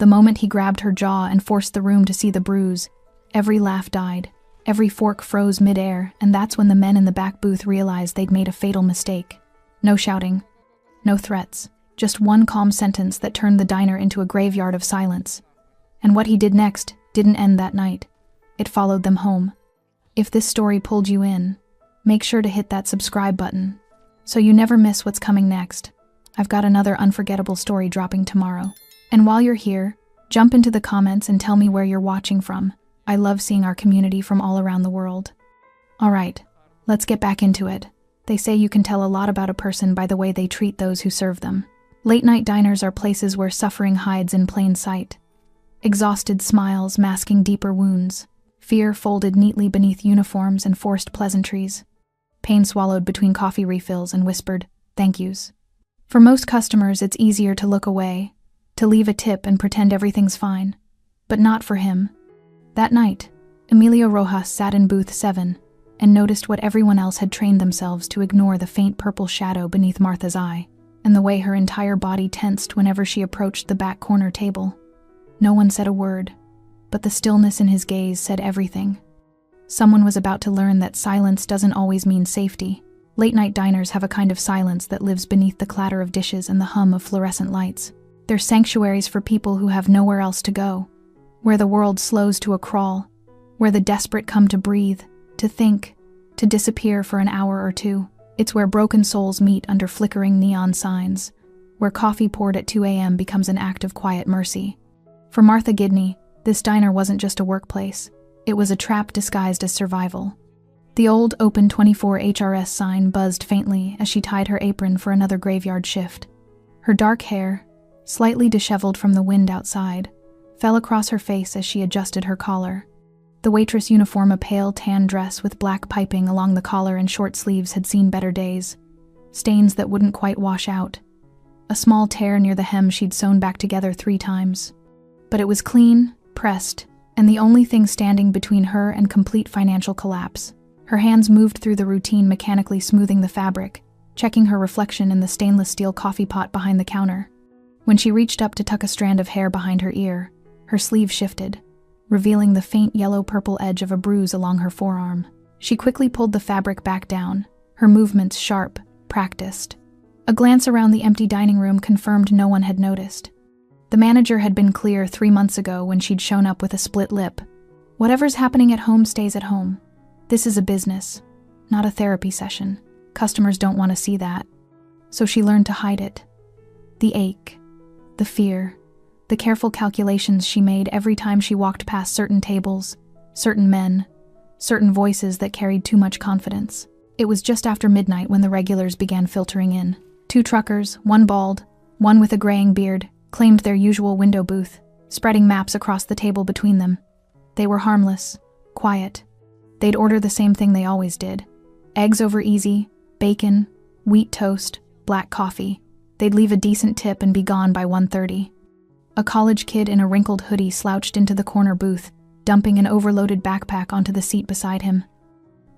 The moment he grabbed her jaw and forced the room to see the bruise, every laugh died, every fork froze midair, and that's when the men in the back booth realized they'd made a fatal mistake. No shouting, no threats, just one calm sentence that turned the diner into a graveyard of silence. And what he did next didn't end that night. It followed them home. If this story pulled you in, make sure to hit that subscribe button so you never miss what's coming next. I've got another unforgettable story dropping tomorrow. And while you're here, jump into the comments and tell me where you're watching from. I love seeing our community from all around the world. Alright, let's get back into it. They say you can tell a lot about a person by the way they treat those who serve them. Late-night diners are places where suffering hides in plain sight. Exhausted smiles masking deeper wounds. Fear folded neatly beneath uniforms and forced pleasantries. Pain swallowed between coffee refills and whispered thank yous. For most customers, it's easier to look away, to leave a tip and pretend everything's fine. But not for him. That night, Emilio Rojas sat in booth 7 and noticed what everyone else had trained themselves to ignore: the faint purple shadow beneath Martha's eye, and the way her entire body tensed whenever she approached the back corner table. No one said a word, but the stillness in his gaze said everything. Someone was about to learn that silence doesn't always mean safety. Late-night diners have a kind of silence that lives beneath the clatter of dishes and the hum of fluorescent lights. They're sanctuaries for people who have nowhere else to go, where the world slows to a crawl, where the desperate come to breathe, to think, to disappear for an hour or two. It's where broken souls meet under flickering neon signs, where coffee poured at 2 a.m. becomes an act of quiet mercy. For Martha Gidney, this diner wasn't just a workplace. It was a trap disguised as survival. The old Open 24 HRS sign buzzed faintly as she tied her apron for another graveyard shift. Her dark hair, slightly disheveled from the wind outside, fell across her face as she adjusted her collar. The waitress uniform, a pale tan dress with black piping along the collar and short sleeves, had seen better days. Stains that wouldn't quite wash out. A small tear near the hem she'd sewn back together 3 times. But it was clean, pressed, and the only thing standing between her and complete financial collapse. Her hands moved through the routine, mechanically smoothing the fabric, checking her reflection in the stainless steel coffee pot behind the counter. When she reached up to tuck a strand of hair behind her ear, her sleeve shifted, revealing the faint yellow-purple edge of a bruise along her forearm. She quickly pulled the fabric back down, her movements sharp, practiced. A glance around the empty dining room confirmed no one had noticed. The manager had been clear 3 months ago when she'd shown up with a split lip. Whatever's happening at home stays at home. This is a business, not a therapy session. Customers don't want to see that. So she learned to hide it. The ache, the fear, the careful calculations she made every time she walked past certain tables, certain men, certain voices that carried too much confidence. It was just after midnight when the regulars began filtering in. 2 truckers, one bald, one with a graying beard, claimed their usual window booth, spreading maps across the table between them. They were harmless, quiet. They'd order the same thing they always did. Eggs over easy, bacon, wheat toast, black coffee. They'd leave a decent tip and be gone by 1:30. A college kid in a wrinkled hoodie slouched into the corner booth, dumping an overloaded backpack onto the seat beside him.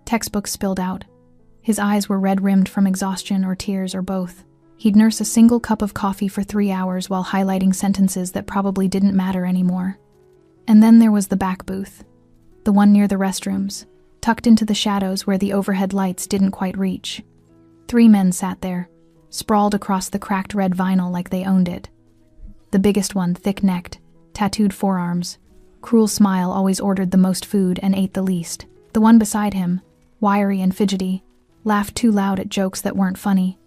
Textbooks spilled out. His eyes were red-rimmed from exhaustion or tears or both. He'd nurse a single cup of coffee for 3 hours while highlighting sentences that probably didn't matter anymore. And then there was the back booth, the one near the restrooms, tucked into the shadows where the overhead lights didn't quite reach. 3 men sat there, sprawled across the cracked red vinyl like they owned it. The biggest one, thick-necked, tattooed forearms, cruel smile, always ordered the most food and ate the least. The one beside him, wiry and fidgety, laughed too loud at jokes that weren't funny.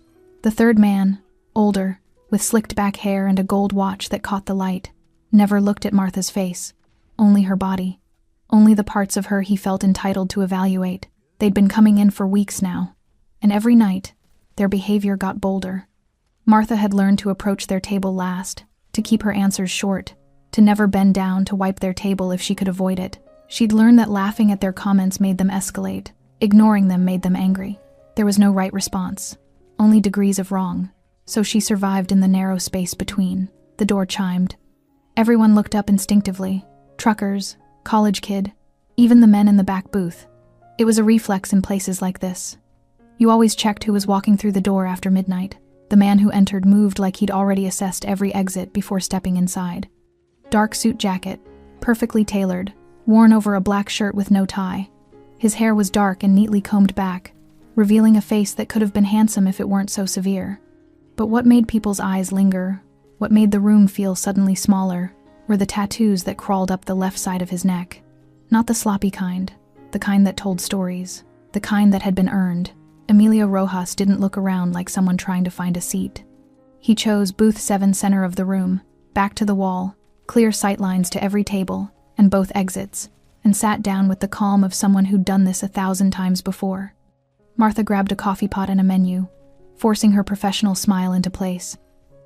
The third man, older, with slicked back hair and a gold watch that caught the light, never looked at Martha's face, only her body, only the parts of her he felt entitled to evaluate. They'd been coming in for weeks now, and every night, their behavior got bolder. Martha had learned to approach their table last, to keep her answers short, to never bend down to wipe their table if she could avoid it. She'd learned that laughing at their comments made them escalate, ignoring them made them angry. There was no right response, only degrees of wrong, so she survived in the narrow space between. The door chimed. Everyone looked up instinctively. Truckers, college kid, even the men in the back booth. It was a reflex in places like this. You always checked who was walking through the door after midnight. The man who entered moved like he'd already assessed every exit before stepping inside. Dark suit jacket, perfectly tailored, worn over a black shirt with no tie. His hair was dark and neatly combed back, revealing a face that could have been handsome if it weren't so severe. But what made people's eyes linger, what made the room feel suddenly smaller, were the tattoos that crawled up the left side of his neck. Not the sloppy kind, the kind that told stories, the kind that had been earned. Emilio Rojas didn't look around like someone trying to find a seat. He chose booth 7, center of the room, back to the wall, clear sightlines to every table and both exits, and sat down with the calm of someone who'd done this 1,000 times before. Martha grabbed a coffee pot and a menu, forcing her professional smile into place.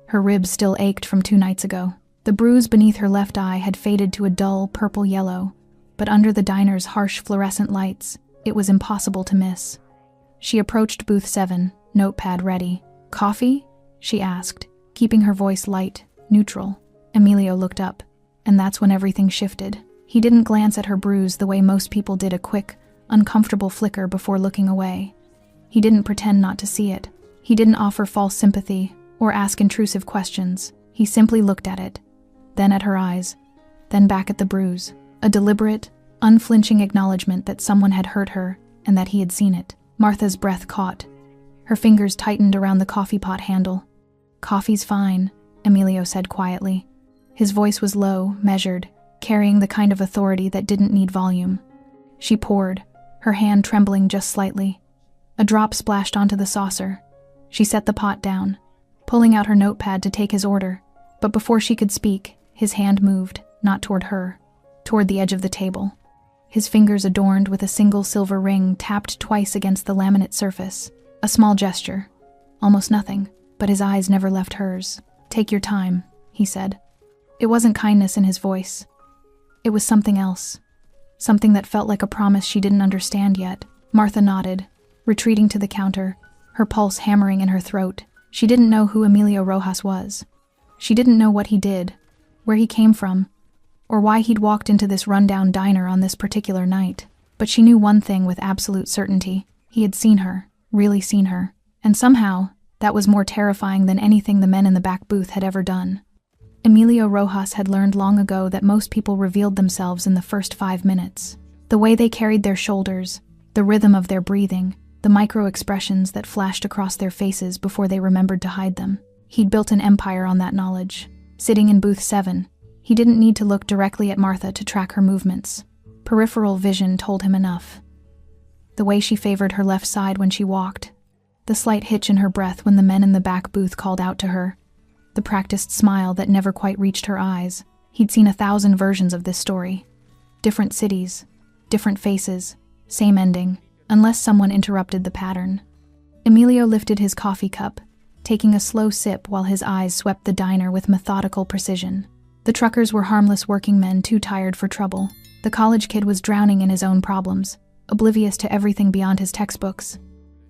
Her ribs still ached from 2 nights ago. The bruise beneath her left eye had faded to a dull purple yellow, but under the diner's harsh fluorescent lights, it was impossible to miss. She approached booth 7, notepad ready. "Coffee?" she asked, keeping her voice light, neutral. Emilio looked up, and that's when everything shifted. He didn't glance at her bruise the way most people did, a quick, uncomfortable flicker before looking away. He didn't pretend not to see it. He didn't offer false sympathy or ask intrusive questions. He simply looked at it, then at her eyes, then back at the bruise. A deliberate, unflinching acknowledgement that someone had hurt her and that he had seen it. Martha's breath caught. Her fingers tightened around the coffee pot handle. "Coffee's fine," Emilio said quietly. His voice was low, measured, carrying the kind of authority that didn't need volume. She poured, her hand trembling just slightly. A drop splashed onto the saucer. She set the pot down, pulling out her notepad to take his order. But before she could speak, his hand moved, not toward her, toward the edge of the table. His fingers, adorned with a single silver ring, tapped twice against the laminate surface. A small gesture. Almost nothing, but his eyes never left hers. "Take your time," he said. It wasn't kindness in his voice. It was something else. Something that felt like a promise she didn't understand yet. Martha nodded, retreating to the counter, her pulse hammering in her throat. She didn't know who Emilio Rojas was. She didn't know what he did, where he came from, or why he'd walked into this rundown diner on this particular night. But she knew one thing with absolute certainty. He had seen her, really seen her, and somehow, that was more terrifying than anything the men in the back booth had ever done. Emilio Rojas had learned long ago that most people revealed themselves in the first 5 minutes. The way they carried their shoulders, the rhythm of their breathing, the micro-expressions that flashed across their faces before they remembered to hide them. He'd built an empire on that knowledge. Sitting in booth 7, he didn't need to look directly at Martha to track her movements. Peripheral vision told him enough. The way she favored her left side when she walked, the slight hitch in her breath when the men in the back booth called out to her, the practiced smile that never quite reached her eyes. He'd seen 1,000 versions of this story. Different cities, different faces, same ending, unless someone interrupted the pattern. Emilio lifted his coffee cup, taking a slow sip while his eyes swept the diner with methodical precision. The truckers were harmless working men too tired for trouble. The college kid was drowning in his own problems, oblivious to everything beyond his textbooks.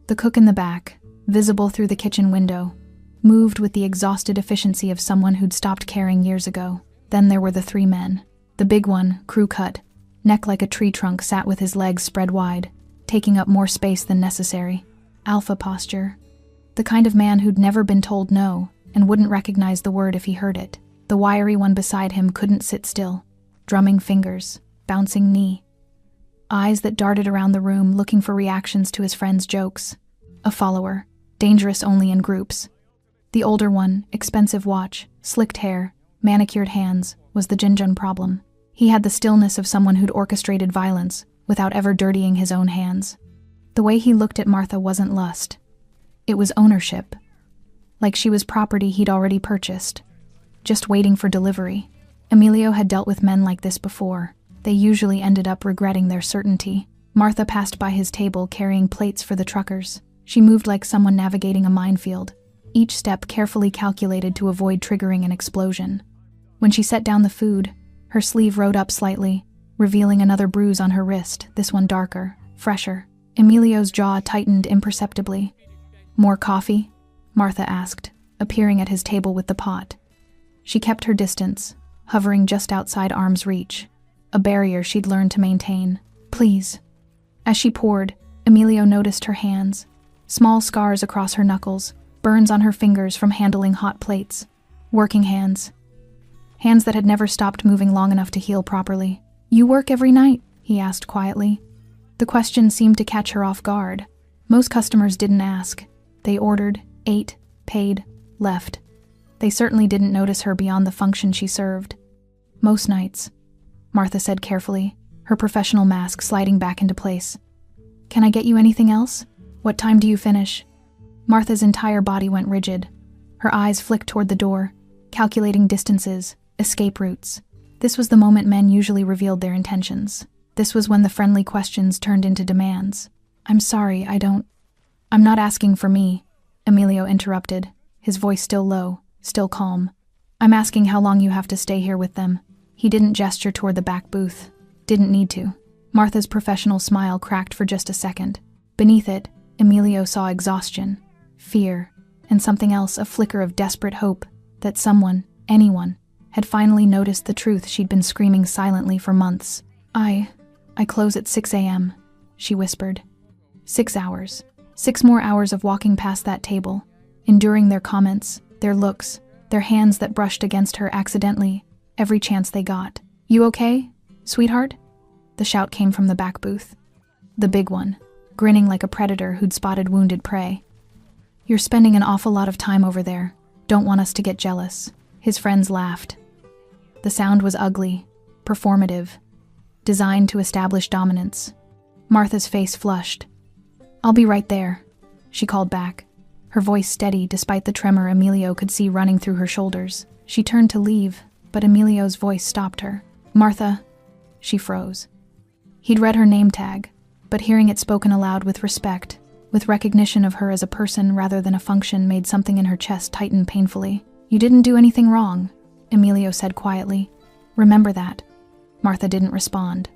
The cook in the back, visible through the kitchen window, moved with the exhausted efficiency of someone who'd stopped caring years ago. Then there were the 3 men. The big one, crew cut, neck like a tree trunk, sat with his legs spread wide, taking up more space than necessary. Alpha posture. The kind of man who'd never been told no and wouldn't recognize the word if he heard it. The wiry one beside him couldn't sit still, drumming fingers, bouncing knee. Eyes that darted around the room looking for reactions to his friend's jokes. A follower, dangerous only in groups. The older one, expensive watch, slicked hair, manicured hands, was the Jinjun problem. He had the stillness of someone who'd orchestrated violence without ever dirtying his own hands. The way he looked at Martha wasn't lust. It was ownership. Like she was property he'd already purchased, just waiting for delivery. Emilio had dealt with men like this before. They usually ended up regretting their certainty. Martha passed by his table carrying plates for the truckers. She moved like someone navigating a minefield, each step carefully calculated to avoid triggering an explosion. When she set down the food, her sleeve rode up slightly, revealing another bruise on her wrist, this one darker, fresher. Emilio's jaw tightened imperceptibly. "More coffee?" Martha asked, appearing at his table with the pot. She kept her distance, hovering just outside arm's reach, a barrier she'd learned to maintain. "Please." As she poured, Emilio noticed her hands, small scars across her knuckles, burns on her fingers from handling hot plates. Working hands. hands that had never stopped moving long enough to heal properly. "You work every night?" he asked quietly. The question seemed to catch her off guard. Most customers didn't ask. They ordered, ate, paid, left. They certainly didn't notice her beyond the function she served. "Most nights," Martha said carefully, her professional mask sliding back into place. "Can I get you anything else? What time do you finish?" Martha's entire body went rigid. Her eyes flicked toward the door, calculating distances, escape routes. This was the moment men usually revealed their intentions. This was when the friendly questions turned into demands. "I'm sorry, I'm not asking for me," Emilio interrupted, his voice still low, still calm. "I'm asking how long you have to stay here with them." He didn't gesture toward the back booth. Didn't need to. Martha's professional smile cracked for just a second. Beneath it, Emilio saw exhaustion, fear, and something else, a flicker of desperate hope that someone, anyone, had finally noticed the truth she'd been screaming silently for months. I close at 6 a.m., she whispered. 6 hours. 6 more hours of walking past that table, enduring their comments, their looks, their hands that brushed against her accidentally, every chance they got. "You okay, sweetheart?" The shout came from the back booth. The big one, grinning like a predator who'd spotted wounded prey. "You're spending an awful lot of time over there. Don't want us to get jealous." His friends laughed. The sound was ugly, performative, designed to establish dominance. Martha's face flushed. "I'll be right there," she called back, her voice steady despite the tremor Emilio could see running through her shoulders. She turned to leave, but Emilio's voice stopped her. "Martha," she froze. He'd read her name tag, but hearing it spoken aloud with respect, with recognition of her as a person rather than a function, made something in her chest tighten painfully. "You didn't do anything wrong," Emilio said quietly. "Remember that." Martha didn't respond.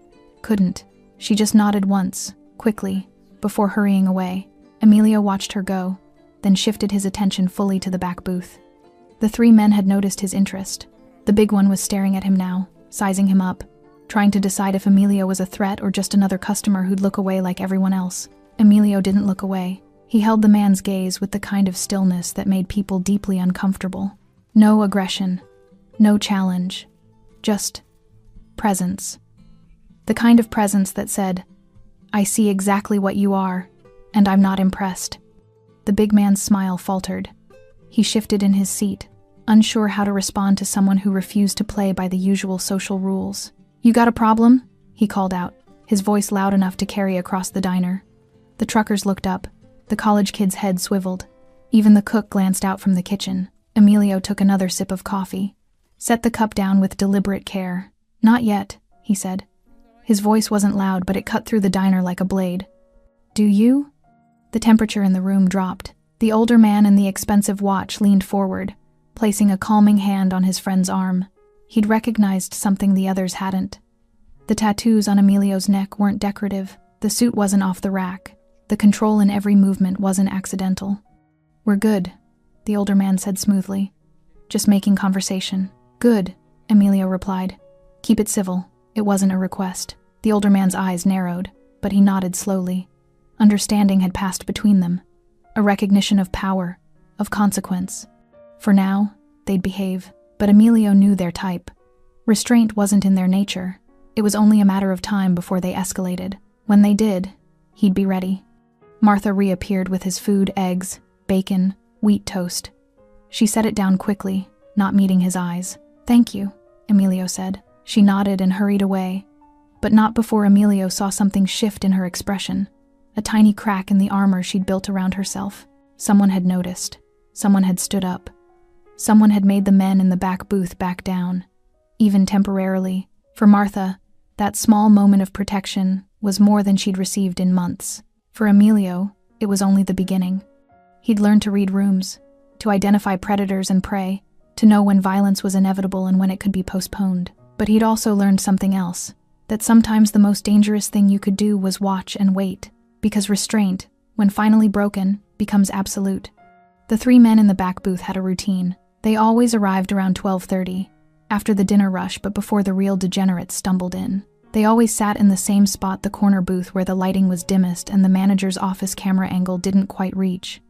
Couldn't. She just nodded once, quickly, before hurrying away. Emilio watched her go, then shifted his attention fully to the back booth. The 3 men had noticed his interest. The big one was staring at him now, sizing him up, trying to decide if Emilio was a threat or just another customer who'd look away like everyone else. Emilio didn't look away. He held the man's gaze with the kind of stillness that made people deeply uncomfortable. No aggression, no challenge, just presence. The kind of presence that said, "I see exactly what you are, and I'm not impressed." The big man's smile faltered. He shifted in his seat, unsure how to respond to someone who refused to play by the usual social rules. "You got a problem?" he called out, his voice loud enough to carry across the diner. The truckers looked up. The college kid's head swiveled. Even the cook glanced out from the kitchen. Emilio took another sip of coffee, set the cup down with deliberate care. "Not yet," he said. His voice wasn't loud, but it cut through the diner like a blade. "Do you?" The temperature in the room dropped. The older man in the expensive watch leaned forward, placing a calming hand on his friend's arm. He'd recognized something the others hadn't. The tattoos on Emilio's neck weren't decorative. The suit wasn't off the rack. The control in every movement wasn't accidental. "We're good," the older man said smoothly. "Just making conversation." "Good," Emilio replied. "Keep it civil." It wasn't a request. The older man's eyes narrowed, but he nodded slowly. Understanding had passed between them. A recognition of power, of consequence. For now, they'd behave, but Emilio knew their type. Restraint wasn't in their nature. It was only a matter of time before they escalated. When they did, he'd be ready. Martha reappeared with his food, eggs, bacon, wheat toast. She set it down quickly, not meeting his eyes. "Thank you," Emilio said. She nodded and hurried away, but not before Emilio saw something shift in her expression. A tiny crack in the armor she'd built around herself. Someone had noticed. Someone had stood up. Someone had made the men in the back booth back down, even temporarily. For Martha, that small moment of protection was more than she'd received in months. For Emilio, it was only the beginning. He'd learned to read rooms, to identify predators and prey, to know when violence was inevitable and when it could be postponed. But he'd also learned something else, that sometimes the most dangerous thing you could do was watch and wait, because restraint, when finally broken, becomes absolute. The 3 men in the back booth had a routine. They always arrived around 12:30, after the dinner rush but before the real degenerates stumbled in. They always sat in the same spot, the corner booth where the lighting was dimmest and the manager's office camera angle didn't quite reach.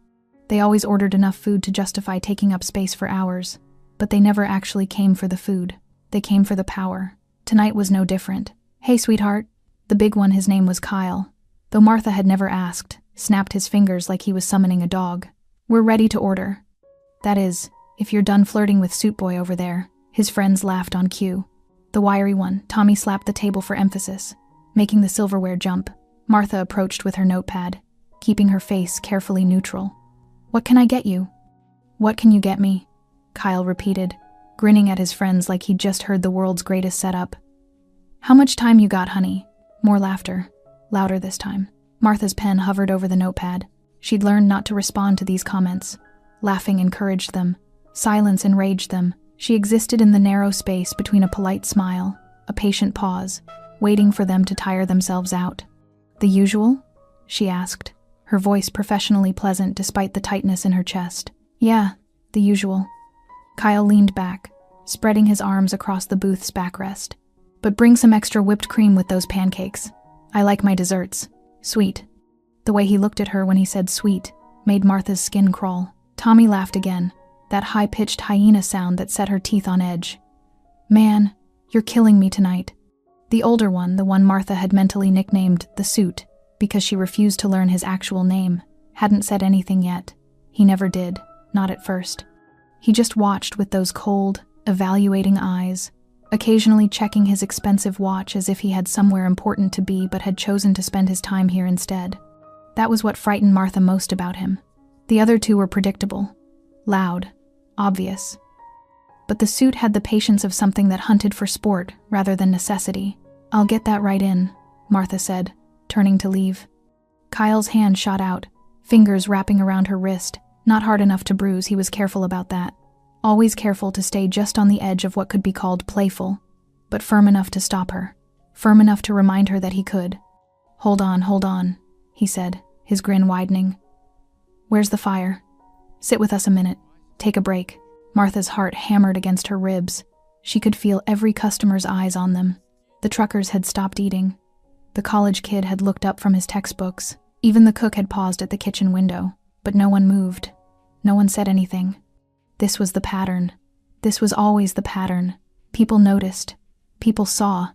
They always ordered enough food to justify taking up space for hours, but they never actually came for the food. They came for the power. Tonight was no different. "Hey, sweetheart." The big one, his name was Kyle. Though Martha had never asked, snapped his fingers like he was summoning a dog. "We're ready to order. That is, if you're done flirting with Suit Boy over there." His friends laughed on cue. The wiry one, Tommy, slapped the table for emphasis, making the silverware jump. Martha approached with her notepad, keeping her face carefully neutral. "What can I get you?" "What can you get me?" Kyle repeated, grinning at his friends like he'd just heard the world's greatest setup. "How much time you got, honey?" More laughter, louder this time. Martha's pen hovered over the notepad. She'd learned not to respond to these comments. Laughing encouraged them. Silence enraged them. She existed in the narrow space between a polite smile, a patient pause, waiting for them to tire themselves out. "The usual?" she asked, her voice professionally pleasant despite the tightness in her chest. "Yeah, the usual." Kyle leaned back, spreading his arms across the booth's backrest. "But bring some extra whipped cream with those pancakes. I like my desserts. Sweet." The way he looked at her when he said sweet made Martha's skin crawl. Tommy laughed again, that high-pitched hyena sound that set her teeth on edge. "Man, you're killing me tonight." The older one, the one Martha had mentally nicknamed the Suit because she refused to learn his actual name, hadn't said anything yet. He never did, not at first. He just watched with those cold, evaluating eyes, occasionally checking his expensive watch as if he had somewhere important to be but had chosen to spend his time here instead. That was what frightened Martha most about him. The other two were predictable, loud, obvious. But the Suit had the patience of something that hunted for sport rather than necessity. "I'll get that right in," Martha said, turning to leave. Kyle's hand shot out, fingers wrapping around her wrist. Not hard enough to bruise, he was careful about that. Always careful to stay just on the edge of what could be called playful, but firm enough to stop her, firm enough to remind her that he could. Hold on," he said, his grin widening. "Where's the fire? Sit with us a minute. Take a break." Martha's heart hammered against her ribs. She could feel every customer's eyes on them. The truckers had stopped eating. The college kid had looked up from his textbooks. Even the cook had paused at the kitchen window, but no one moved. No one said anything. This was the pattern. This was always the pattern. People noticed. People saw.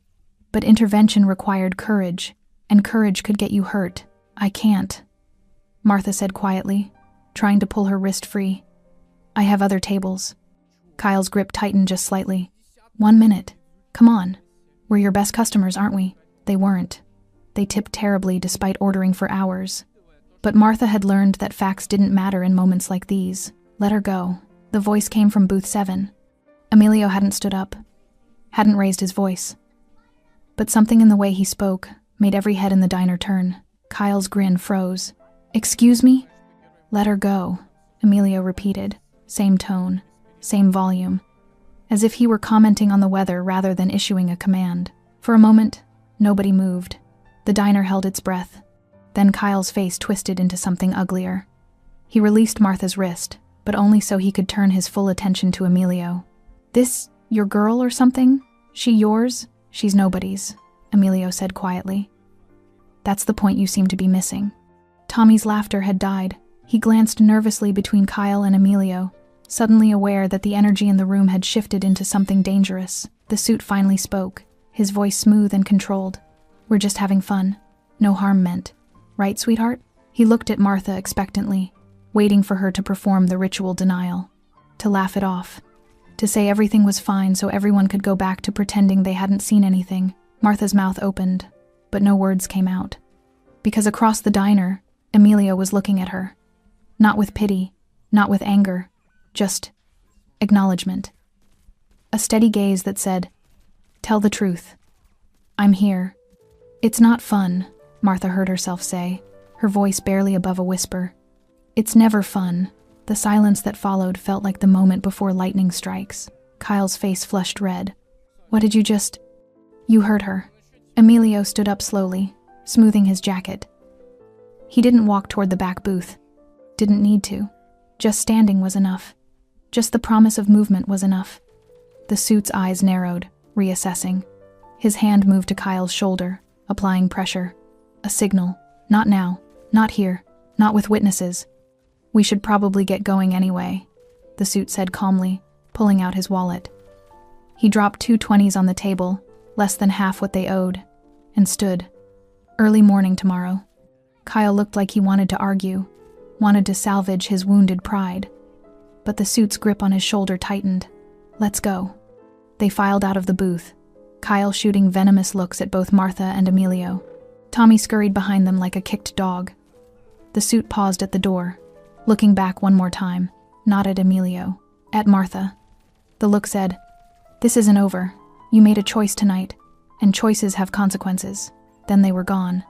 But intervention required courage, and courage could get you hurt. "I can't," Martha said quietly, trying to pull her wrist free. "I have other tables." Kyle's grip tightened just slightly. "1 minute. Come on. We're your best customers, aren't we?" They weren't. They tipped terribly despite ordering for hours. But Martha had learned that facts didn't matter in moments like these. Let her go. The voice came from booth 7. Emilio hadn't stood up, hadn't raised his voice. But something in the way he spoke made every head in the diner turn. Kyle's grin froze. "Excuse me?" "Let her go," Emilio repeated, same tone, same volume, as if he were commenting on the weather rather than issuing a command. For a moment, nobody moved. The diner held its breath. Then Kyle's face twisted into something uglier. He released Martha's wrist, but only so he could turn his full attention to Emilio. "This your girl or something? She yours?" "She's nobody's," Emilio said quietly. "That's the point you seem to be missing." Tommy's laughter had died. He glanced nervously between Kyle and Emilio, suddenly aware that the energy in the room had shifted into something dangerous. The Suit finally spoke, his voice smooth and controlled. "We're just having fun. No harm meant. Right, sweetheart?" He looked at Martha expectantly, waiting for her to perform the ritual denial, to laugh it off, to say everything was fine so everyone could go back to pretending they hadn't seen anything. Martha's mouth opened, but no words came out. Because across the diner, Emilio was looking at her. Not with pity, not with anger, just acknowledgement. A steady gaze that said, "Tell the truth. I'm here." "It's not fun," Martha heard herself say, her voice barely above a whisper. "It's never fun." The silence that followed felt like the moment before lightning strikes. Kyle's face flushed red. "What did you just—" "You heard her." Emilio stood up slowly, smoothing his jacket. He didn't walk toward the back booth. Didn't need to. Just standing was enough. Just the promise of movement was enough. The Suit's eyes narrowed, reassessing. His hand moved to Kyle's shoulder, applying pressure. A signal. Not now. Not here. Not with witnesses. "We should probably get going anyway," the Suit said calmly, pulling out his wallet. He dropped 2 20s on the table, less than half what they owed, and stood. Early morning tomorrow. Kyle looked like he wanted to argue, wanted to salvage his wounded pride. But the suit's grip on his shoulder tightened. Let's go. They filed out of the booth, Kyle shooting venomous looks at both Martha and Emilio. Tommy scurried behind them like a kicked dog. The suit paused at the door, looking back one more time, not at Emilio, at Martha. The look said, "This isn't over. You made a choice tonight, and choices have consequences." Then they were gone.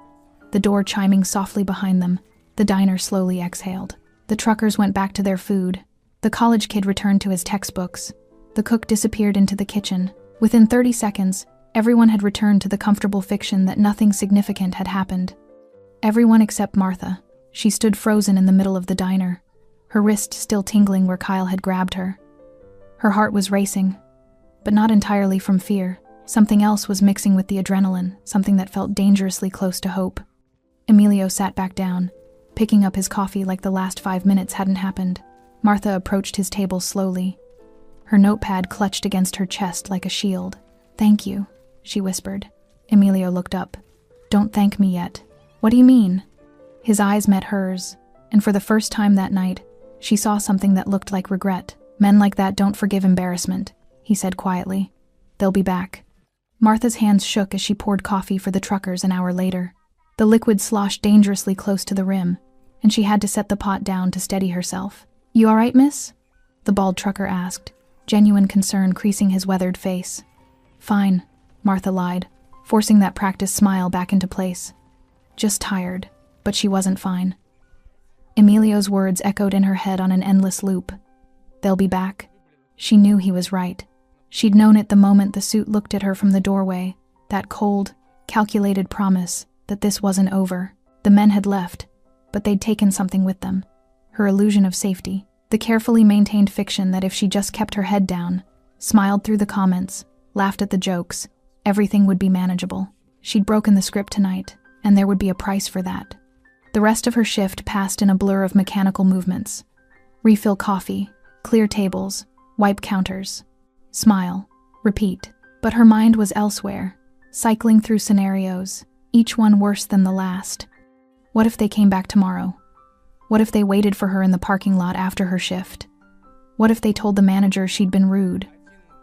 The door chiming softly behind them, the diner slowly exhaled. The truckers went back to their food. The college kid returned to his textbooks. The cook disappeared into the kitchen. Within 30 seconds, everyone had returned to the comfortable fiction that nothing significant had happened. Everyone except Martha. She stood frozen in the middle of the diner, her wrist still tingling where Kyle had grabbed her. Her heart was racing, but not entirely from fear. Something else was mixing with the adrenaline, something that felt dangerously close to hope. Emilio sat back down, picking up his coffee like the last 5 minutes hadn't happened. Martha approached his table slowly. Her notepad clutched against her chest like a shield. "Thank you," she whispered. Emilio looked up. "Don't thank me yet." "What do you mean?" His eyes met hers, and for the first time that night, she saw something that looked like regret. "Men like that don't forgive embarrassment," he said quietly. "They'll be back." Martha's hands shook as she poured coffee for the truckers an hour later. The liquid sloshed dangerously close to the rim, and she had to set the pot down to steady herself. "You all right, miss?" the bald trucker asked, genuine concern creasing his weathered face. "Fine," Martha lied, forcing that practiced smile back into place. Just tired, but she wasn't fine. Emilio's words echoed in her head on an endless loop. "They'll be back." She knew he was right. She'd known it the moment the suit looked at her from the doorway, that cold, calculated promise that this wasn't over. The men had left, but they'd taken something with them. Her illusion of safety, the carefully maintained fiction that if she just kept her head down, smiled through the comments, laughed at the jokes, everything would be manageable. She'd broken the script tonight, and there would be a price for that. The rest of her shift passed in a blur of mechanical movements. Refill coffee, clear tables, wipe counters, smile, repeat. But her mind was elsewhere, cycling through scenarios, each one worse than the last. What if they came back tomorrow? What if they waited for her in the parking lot after her shift? What if they told the manager she'd been rude,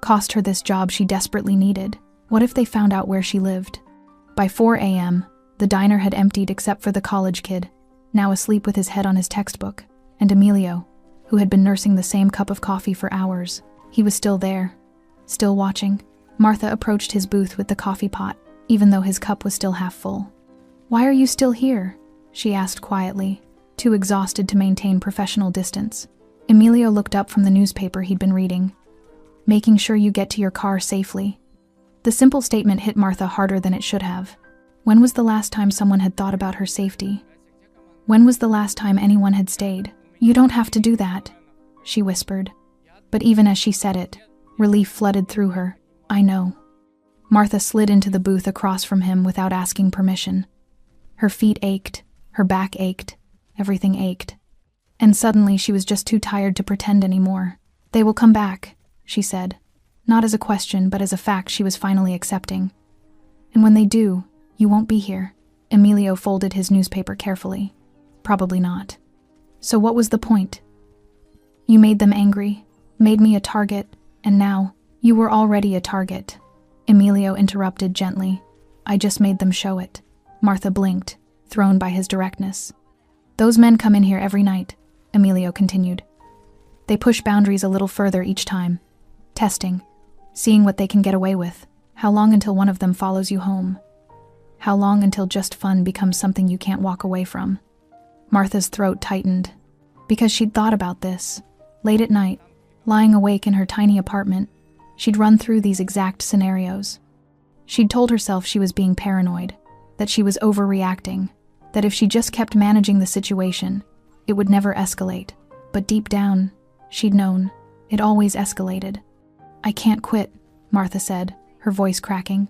cost her this job she desperately needed? What if they found out where she lived? By 4 a.m., the diner had emptied except for the college kid, now asleep with his head on his textbook, and Emilio, who had been nursing the same cup of coffee for hours. He was still there, still watching. Martha approached his booth with the coffee pot, even though his cup was still half full. "Why are you still here?" she asked quietly, too exhausted to maintain professional distance. Emilio looked up from the newspaper he'd been reading. "Making sure you get to your car safely." The simple statement hit Martha harder than it should have. When was the last time someone had thought about her safety? When was the last time anyone had stayed? "You don't have to do that," she whispered. But even as she said it, relief flooded through her. "I know." Martha slid into the booth across from him without asking permission. Her feet ached, her back ached, everything ached. And suddenly she was just too tired to pretend anymore. "They will come back," she said, not as a question but as a fact she was finally accepting. "And when they do, you won't be here." Emilio folded his newspaper carefully. "Probably not." "So what was the point? You made them angry, made me a target, and now you were already a target." Emilio interrupted gently. "I just made them show it." Martha blinked, thrown by his directness. "Those men come in here every night," Emilio continued. "They push boundaries a little further each time, testing, seeing what they can get away with. How long until one of them follows you home? How long until just fun becomes something you can't walk away from?" Martha's throat tightened, because she'd thought about this. Late at night, lying awake in her tiny apartment, she'd run through these exact scenarios. She'd told herself she was being paranoid, that she was overreacting, that if she just kept managing the situation, it would never escalate. But deep down, she'd known, it always escalated. "I can't quit," Martha said, her voice cracking.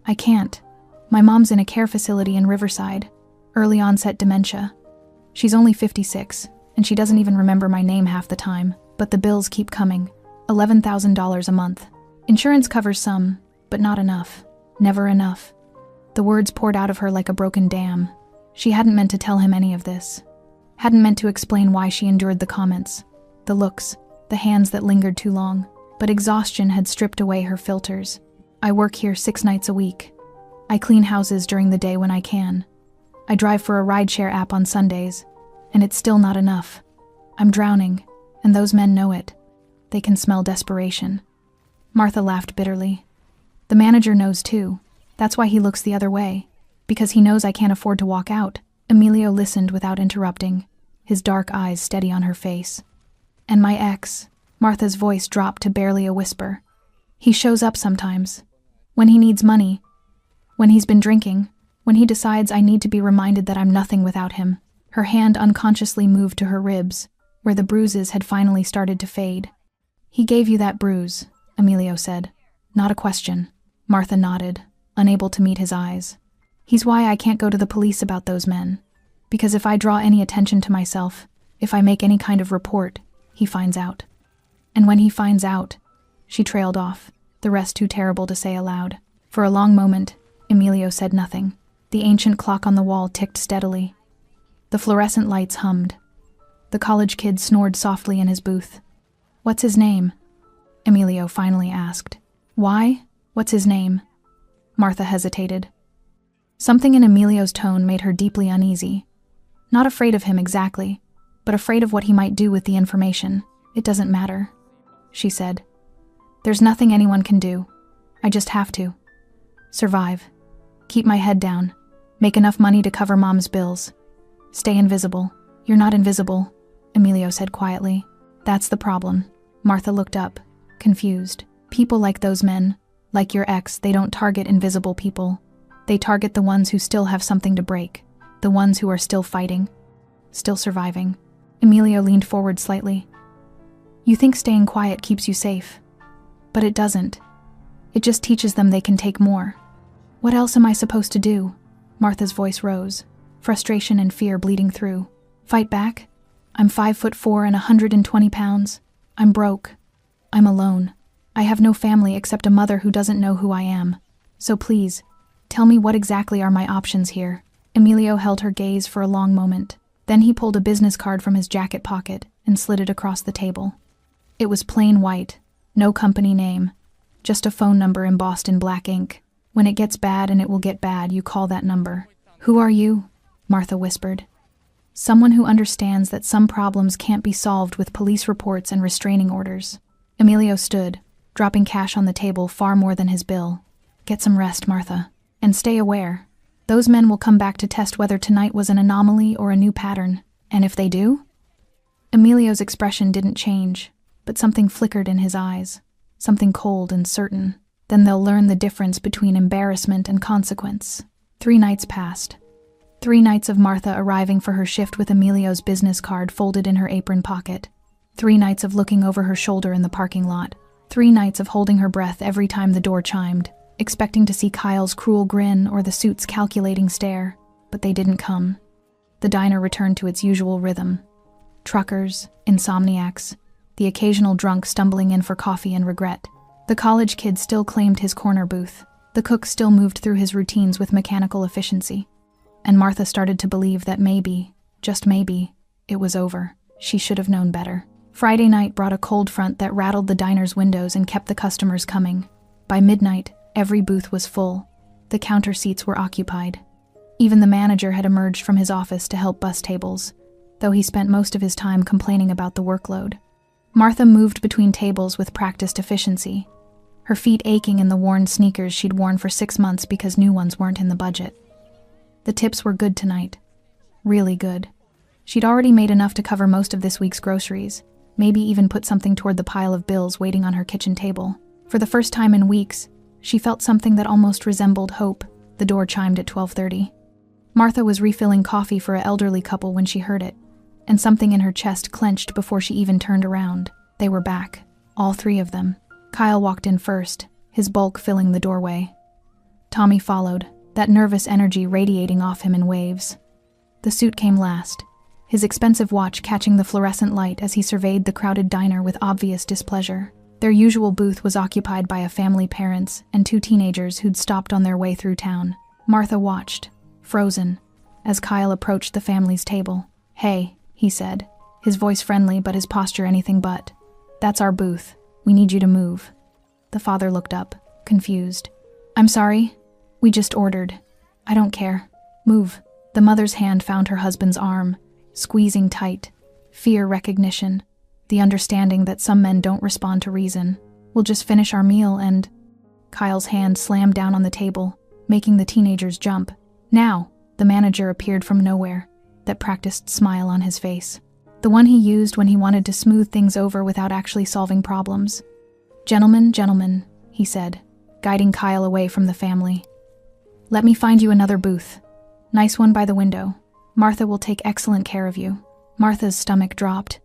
"I can't. My mom's in a care facility in Riverside, early onset dementia. She's only 56, and she doesn't even remember my name half the time, but the bills keep coming. $11,000 a month. Insurance covers some, but not enough. Never enough. The words poured out of her like a broken dam. She hadn't meant to tell him any of this. Hadn't meant to explain why she endured the comments, the looks, the hands that lingered too long. But exhaustion had stripped away her filters. I work here 6 nights a week. I clean houses during the day when I can. I drive for a rideshare app on Sundays, and it's still not enough. I'm drowning, and those men know it. They can smell desperation. Martha laughed bitterly. The manager knows too. That's why he looks the other way. Because he knows I can't afford to walk out. Emilio listened without interrupting, his dark eyes steady on her face. And my ex, Martha's voice dropped to barely a whisper. He shows up sometimes. When he needs money. When he's been drinking. When he decides I need to be reminded that I'm nothing without him. Her hand unconsciously moved to her ribs, where the bruises had finally started to fade. He gave you that bruise, Emilio said. Not a question. Martha nodded, unable to meet his eyes. He's why I can't go to the police about those men. Because if I draw any attention to myself, if I make any kind of report, he finds out. And when he finds out, she trailed off, the rest too terrible to say aloud. For a long moment, Emilio said nothing. The ancient clock on the wall ticked steadily. The fluorescent lights hummed. The college kid snored softly in his booth. What's his name? Emilio finally asked. Why? What's his name? Martha hesitated. Something in Emilio's tone made her deeply uneasy. Not afraid of him exactly, but afraid of what he might do with the information. It doesn't matter, she said. There's nothing anyone can do. I just have to. Survive. Keep my head down. Make enough money to cover Mom's bills. Stay invisible. You're not invisible, Emilio said quietly. That's the problem. Martha looked up, confused. People like those men, like your ex, they don't target invisible people. They target the ones who still have something to break, the ones who are still fighting, still surviving. Emilio leaned forward slightly. You think staying quiet keeps you safe, but it doesn't. It just teaches them they can take more. What else am I supposed to do? Martha's voice rose, frustration and fear bleeding through. Fight back? I'm 5'4" and 120 pounds. I'm broke. I'm alone. I have no family except a mother who doesn't know who I am. So please, tell me what exactly are my options here. Emilio held her gaze for a long moment. Then he pulled a business card from his jacket pocket and slid it across the table. It was plain white, no company name, just a phone number embossed in black ink. When it gets bad, and it will get bad, you call that number. Who are you? Martha whispered. Someone who understands that some problems can't be solved with police reports and restraining orders. Emilio stood, dropping cash on the table far more than his bill. Get some rest, Martha. And stay aware. Those men will come back to test whether tonight was an anomaly or a new pattern. And if they do? Emilio's expression didn't change, but something flickered in his eyes. Something cold and certain. Then they'll learn the difference between embarrassment and consequence. 3 nights passed. 3 nights of Martha arriving for her shift with Emilio's business card folded in her apron pocket. 3 nights of looking over her shoulder in the parking lot. 3 nights of holding her breath every time the door chimed, expecting to see Kyle's cruel grin or the suit's calculating stare, but they didn't come. The diner returned to its usual rhythm. Truckers, insomniacs, the occasional drunk stumbling in for coffee and regret. The college kid still claimed his corner booth. The cook still moved through his routines with mechanical efficiency. And Martha started to believe that maybe, just maybe, it was over. She should have known better. Friday night brought a cold front that rattled the diner's windows and kept the customers coming. By midnight, every booth was full. The counter seats were occupied. Even the manager had emerged from his office to help bus tables, though he spent most of his time complaining about the workload. Martha moved between tables with practiced efficiency, her feet aching in the worn sneakers she'd worn for 6 months because new ones weren't in the budget. The tips were good tonight. Really good. She'd already made enough to cover most of this week's groceries, maybe even put something toward the pile of bills waiting on her kitchen table. For the first time in weeks, she felt something that almost resembled hope. The door chimed at 12:30. Martha was refilling coffee for an elderly couple when she heard it, and something in her chest clenched before she even turned around. They were back, all 3 of them. Kyle walked in first, his bulk filling the doorway. Tommy followed, that nervous energy radiating off him in waves. The suit came last, his expensive watch catching the fluorescent light as he surveyed the crowded diner with obvious displeasure. Their usual booth was occupied by a family parents and two teenagers who'd stopped on their way through town. Martha watched, frozen, as Kyle approached the family's table. "Hey," he said, his voice friendly but his posture anything but. "That's our booth. We need you to move." The father looked up, confused. "I'm sorry. We just ordered. I don't care. Move." The mother's hand found her husband's arm, squeezing tight. Fear recognition. The understanding that some men don't respond to reason. "We'll just finish our meal and—" Kyle's hand slammed down on the table, making the teenagers jump. "Now!" The manager appeared from nowhere, that practiced smile on his face. The one he used when he wanted to smooth things over without actually solving problems. Gentlemen, he said, guiding Kyle away from the family. "Let me find you another booth. Nice one by the window. Martha will take excellent care of you." Martha's stomach dropped.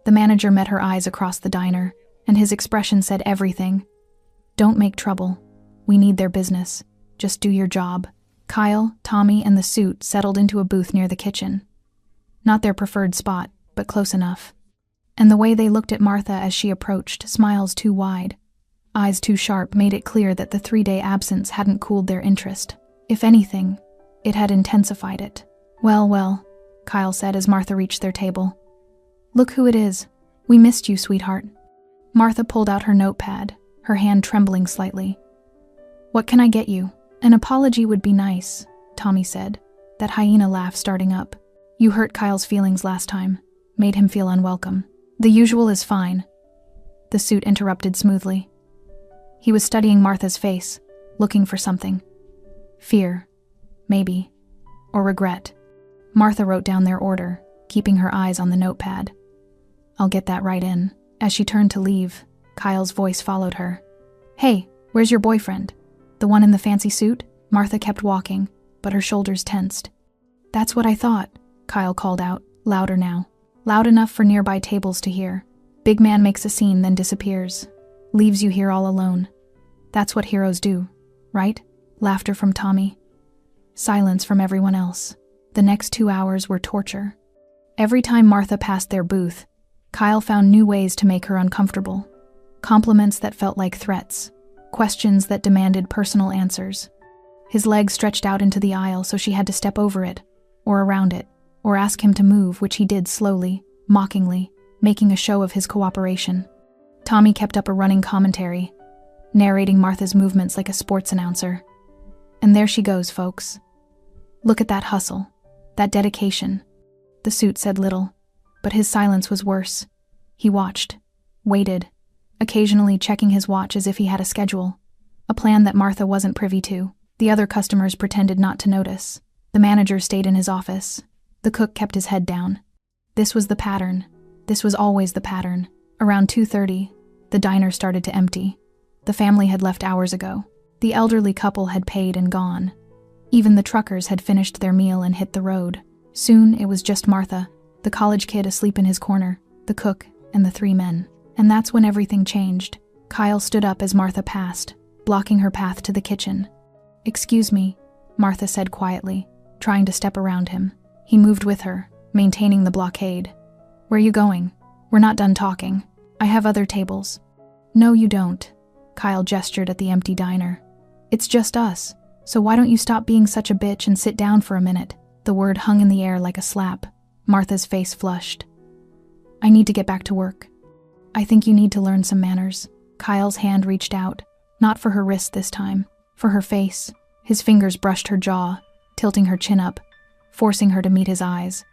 The manager met her eyes across the diner, and his expression said everything. "Don't make trouble. We need their business. Just do your job." Kyle, Tommy, and the suit settled into a booth near the kitchen. Not their preferred spot, but close enough. And the way they looked at Martha as she approached, smiles too wide, eyes too sharp, made it clear that the 3-day absence hadn't cooled their interest. If anything, it had intensified it. Well, Kyle said as Martha reached their table. "Look who it is. We missed you, sweetheart." Martha pulled out her notepad, her hand trembling slightly. "What can I get you?" "An apology would be nice," Tommy said, that hyena laugh starting up. "You hurt Kyle's feelings last time, made him feel unwelcome." "The usual is fine," the suit interrupted smoothly. He was studying Martha's face, looking for something. Fear, maybe, or regret. Martha wrote down their order, keeping her eyes on the notepad. "I'll get that right in." As she turned to leave, Kyle's voice followed her. "Hey, where's your boyfriend? The one in the fancy suit?" Martha kept walking, but her shoulders tensed. "That's what I thought," Kyle called out, louder now. Loud enough for nearby tables to hear. "Big man makes a scene, then disappears. Leaves you here all alone. That's what heroes do, right?" Laughter from Tommy. Silence from everyone else. The next 2 hours were torture. Every time Martha passed their booth, Kyle found new ways to make her uncomfortable. Compliments that felt like threats. Questions that demanded personal answers. His leg stretched out into the aisle, so she had to step over it, or around it, or ask him to move, which he did slowly, mockingly, making a show of his cooperation. Tommy kept up a running commentary, narrating Martha's movements like a sports announcer. "And there she goes, folks. Look at that hustle, that dedication." The suit said little, but his silence was worse. He watched, waited, occasionally checking his watch as if he had a schedule, a plan that Martha wasn't privy to. The other customers pretended not to notice. The manager stayed in his office. The cook kept his head down. This was the pattern. This was always the pattern. Around 2:30, the diner started to empty. The family had left hours ago. The elderly couple had paid and gone. Even the truckers had finished their meal and hit the road. Soon it was just Martha, the college kid asleep in his corner, the cook, and the 3 men. And that's when everything changed. Kyle stood up as Martha passed, blocking her path to the kitchen. "Excuse me," Martha said quietly, trying to step around him. He moved with her, maintaining the blockade. "Where you going? We're not done talking. I have other tables." "No, you don't," Kyle gestured at the empty diner. "It's just us, so why don't you stop being such a bitch and sit down for a minute?" The word hung in the air like a slap. Martha's face flushed. "I need to get back to work." "I think you need to learn some manners." Kyle's hand reached out, not for her wrist this time, for her face. His fingers brushed her jaw, tilting her chin up, forcing her to meet his eyes.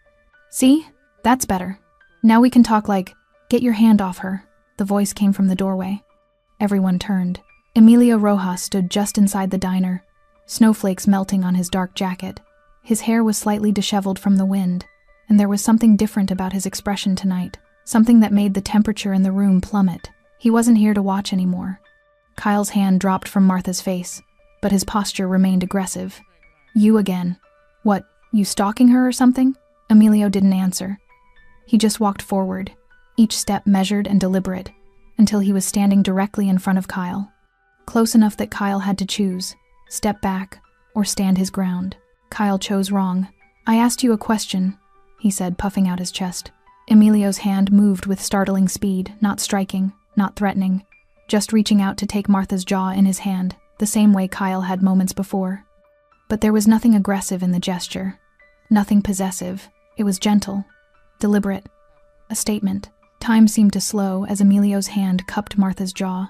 "See? That's better. Now we can talk like, get your hand off her." The voice came from the doorway. Everyone turned. Emilio Rojas stood just inside the diner, snowflakes melting on his dark jacket. His hair was slightly disheveled from the wind, and there was something different about his expression tonight. Something that made the temperature in the room plummet. He wasn't here to watch anymore. Kyle's hand dropped from Martha's face, but his posture remained aggressive. "You again. What, you stalking her or something?" Emilio didn't answer. He just walked forward, each step measured and deliberate, until he was standing directly in front of Kyle. Close enough that Kyle had to choose, step back, or stand his ground. Kyle chose wrong. "I asked you a question," he said, puffing out his chest. Emilio's hand moved with startling speed, not striking, not threatening, just reaching out to take Martha's jaw in his hand, the same way Kyle had moments before. But there was nothing aggressive in the gesture, nothing possessive. It was gentle, deliberate, a statement. Time seemed to slow as Emilio's hand cupped Martha's jaw.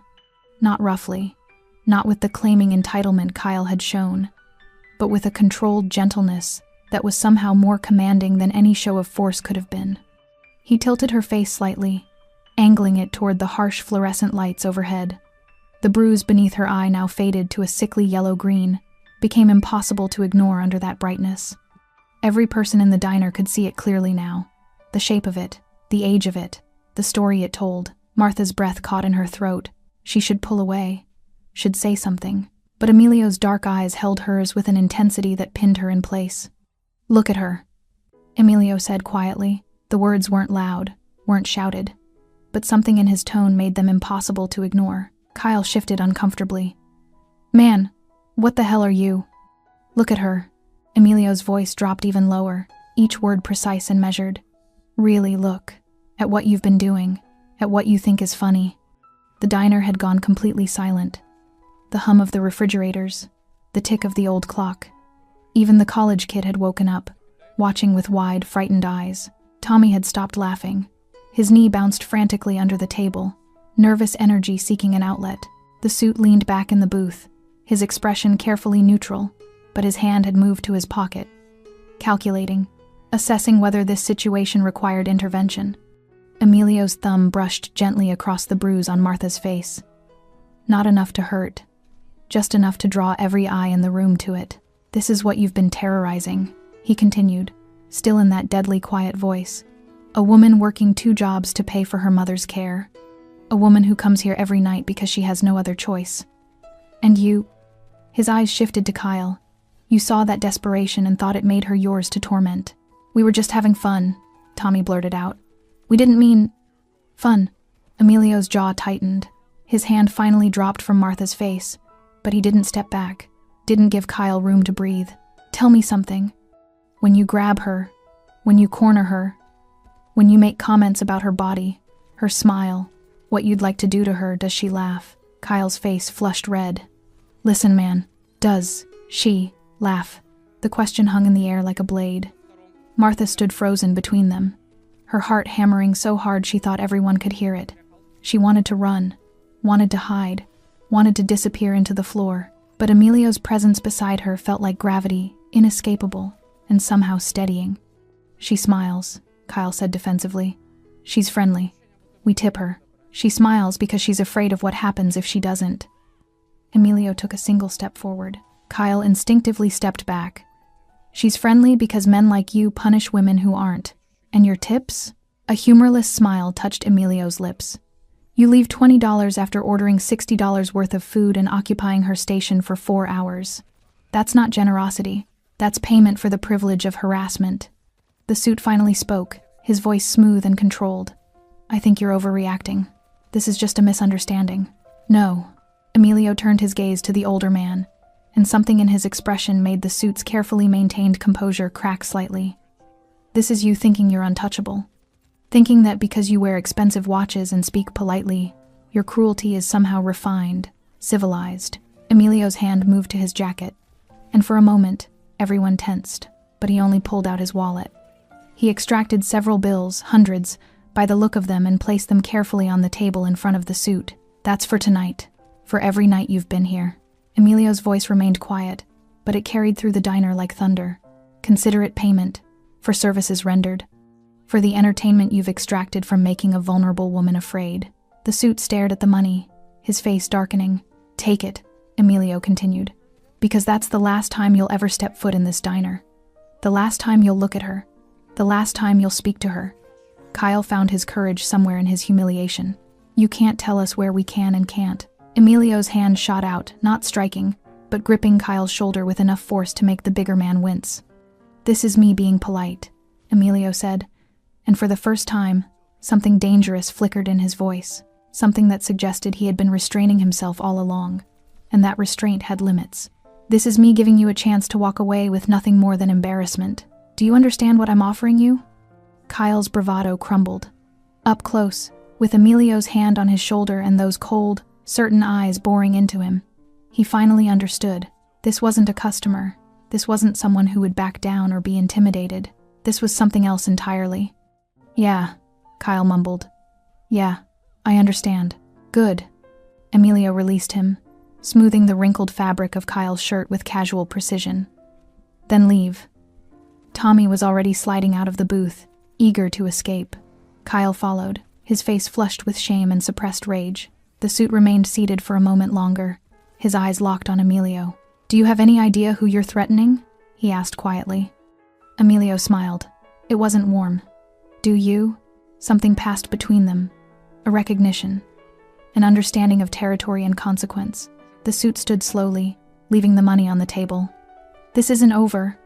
Not roughly, not with the claiming entitlement Kyle had shown, but with a controlled gentleness that was somehow more commanding than any show of force could have been. He tilted her face slightly, angling it toward the harsh fluorescent lights overhead. The bruise beneath her eye, now faded to a sickly yellow-green, became impossible to ignore under that brightness. Every person in the diner could see it clearly now. The shape of it, the age of it, the story it told. Martha's breath caught in her throat. She should pull away, should say something. But Emilio's dark eyes held hers with an intensity that pinned her in place. "Look at her," Emilio said quietly. The words weren't loud, weren't shouted, but something in his tone made them impossible to ignore. Kyle shifted uncomfortably. "Man, what the hell are you?" "Look at her." Emilio's voice dropped even lower, each word precise and measured. "Really look at what you've been doing, at what you think is funny." The diner had gone completely silent. The hum of the refrigerators, the tick of the old clock. Even the college kid had woken up, watching with wide, frightened eyes. Tommy had stopped laughing. His knee bounced frantically under the table, nervous energy seeking an outlet. The suit leaned back in the booth, his expression carefully neutral, but his hand had moved to his pocket, calculating, assessing whether this situation required intervention. Emilio's thumb brushed gently across the bruise on Martha's face. Not enough to hurt, just enough to draw every eye in the room to it. "This is what you've been terrorizing," he continued, still in that deadly quiet voice. "A woman working 2 jobs to pay for her mother's care. A woman who comes here every night because she has no other choice. And you..." His eyes shifted to Kyle. "You saw that desperation and thought it made her yours to torment." "We were just having fun," Tommy blurted out. "We didn't mean..." "Fun." Emilio's jaw tightened. His hand finally dropped from Martha's face, but he didn't step back, didn't give Kyle room to breathe. "Tell me something. When you grab her, when you corner her, when you make comments about her body, her smile, what you'd like to do to her, does she laugh?" Kyle's face flushed red. "Listen, man, does she laugh?" The question hung in the air like a blade. Martha stood frozen between them, her heart hammering so hard she thought everyone could hear it. She wanted to run, wanted to hide, wanted to disappear into the floor, but Emilio's presence beside her felt like gravity, inescapable, and somehow steadying. "She smiles," Kyle said defensively. "She's friendly. We tip her. She smiles because she's afraid of what happens if she doesn't." Emilio took a single step forward. Kyle instinctively stepped back. "She's friendly because men like you punish women who aren't. And your tips?" A humorless smile touched Emilio's lips. "You leave $20 after ordering $60 worth of food and occupying her station for 4 hours. That's not generosity. That's payment for the privilege of harassment." The suit finally spoke, his voice smooth and controlled. "I think you're overreacting. This is just a misunderstanding." "No." Emilio turned his gaze to the older man, and something in his expression made the suit's carefully maintained composure crack slightly. "This is you thinking you're untouchable. Thinking that because you wear expensive watches and speak politely, your cruelty is somehow refined, civilized." Emilio's hand moved to his jacket, and for a moment, everyone tensed, but he only pulled out his wallet. He extracted several bills, hundreds, by the look of them, and placed them carefully on the table in front of the suit. "That's for tonight, for every night you've been here." Emilio's voice remained quiet, but it carried through the diner like thunder. "Consider it payment, for services rendered, for the entertainment you've extracted from making a vulnerable woman afraid." The suit stared at the money, his face darkening. "Take it," Emilio continued, "because that's the last time you'll ever step foot in this diner. The last time you'll look at her. The last time you'll speak to her." Kyle found his courage somewhere in his humiliation. "You can't tell us where we can and can't." Emilio's hand shot out, not striking, but gripping Kyle's shoulder with enough force to make the bigger man wince. "This is me being polite," Emilio said, and for the first time, something dangerous flickered in his voice, something that suggested he had been restraining himself all along, and that restraint had limits. "This is me giving you a chance to walk away with nothing more than embarrassment. Do you understand what I'm offering you?" Kyle's bravado crumbled. Up close, with Emilio's hand on his shoulder and those cold, certain eyes boring into him. He finally understood. This wasn't a customer. This wasn't someone who would back down or be intimidated. This was something else entirely. "Yeah," Kyle mumbled. "Yeah, I understand." "Good." Emilio released him, smoothing the wrinkled fabric of Kyle's shirt with casual precision. "Then leave." Tommy was already sliding out of the booth, eager to escape. Kyle followed, his face flushed with shame and suppressed rage. The suit remained seated for a moment longer, his eyes locked on Emilio. "Do you have any idea who you're threatening?" he asked quietly. Emilio smiled. It wasn't warm. "Do you?" Something passed between them. A recognition. An understanding of territory and consequence. The suit stood slowly, leaving the money on the table. "This isn't over."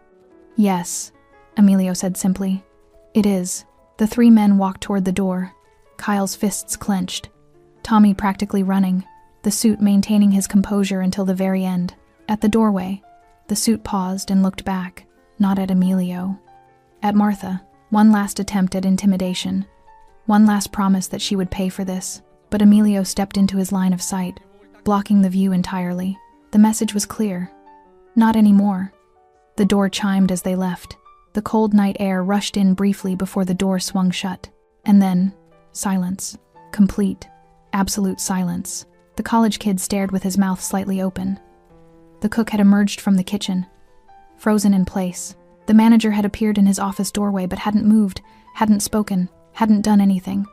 "Yes," Emilio said simply. "It is." The three men walked toward the door, Kyle's fists clenched, Tommy practically running, the suit maintaining his composure until the very end. At the doorway, the suit paused and looked back, not at Emilio. At Martha, one last attempt at intimidation, one last promise that she would pay for this, but Emilio stepped into his line of sight, blocking the view entirely. The message was clear. Not anymore. The door chimed as they left. The cold night air rushed in briefly before the door swung shut. And then, silence. Complete, absolute silence. The college kid stared with his mouth slightly open. The cook had emerged from the kitchen, frozen in place. The manager had appeared in his office doorway but hadn't moved, hadn't spoken, hadn't done anything.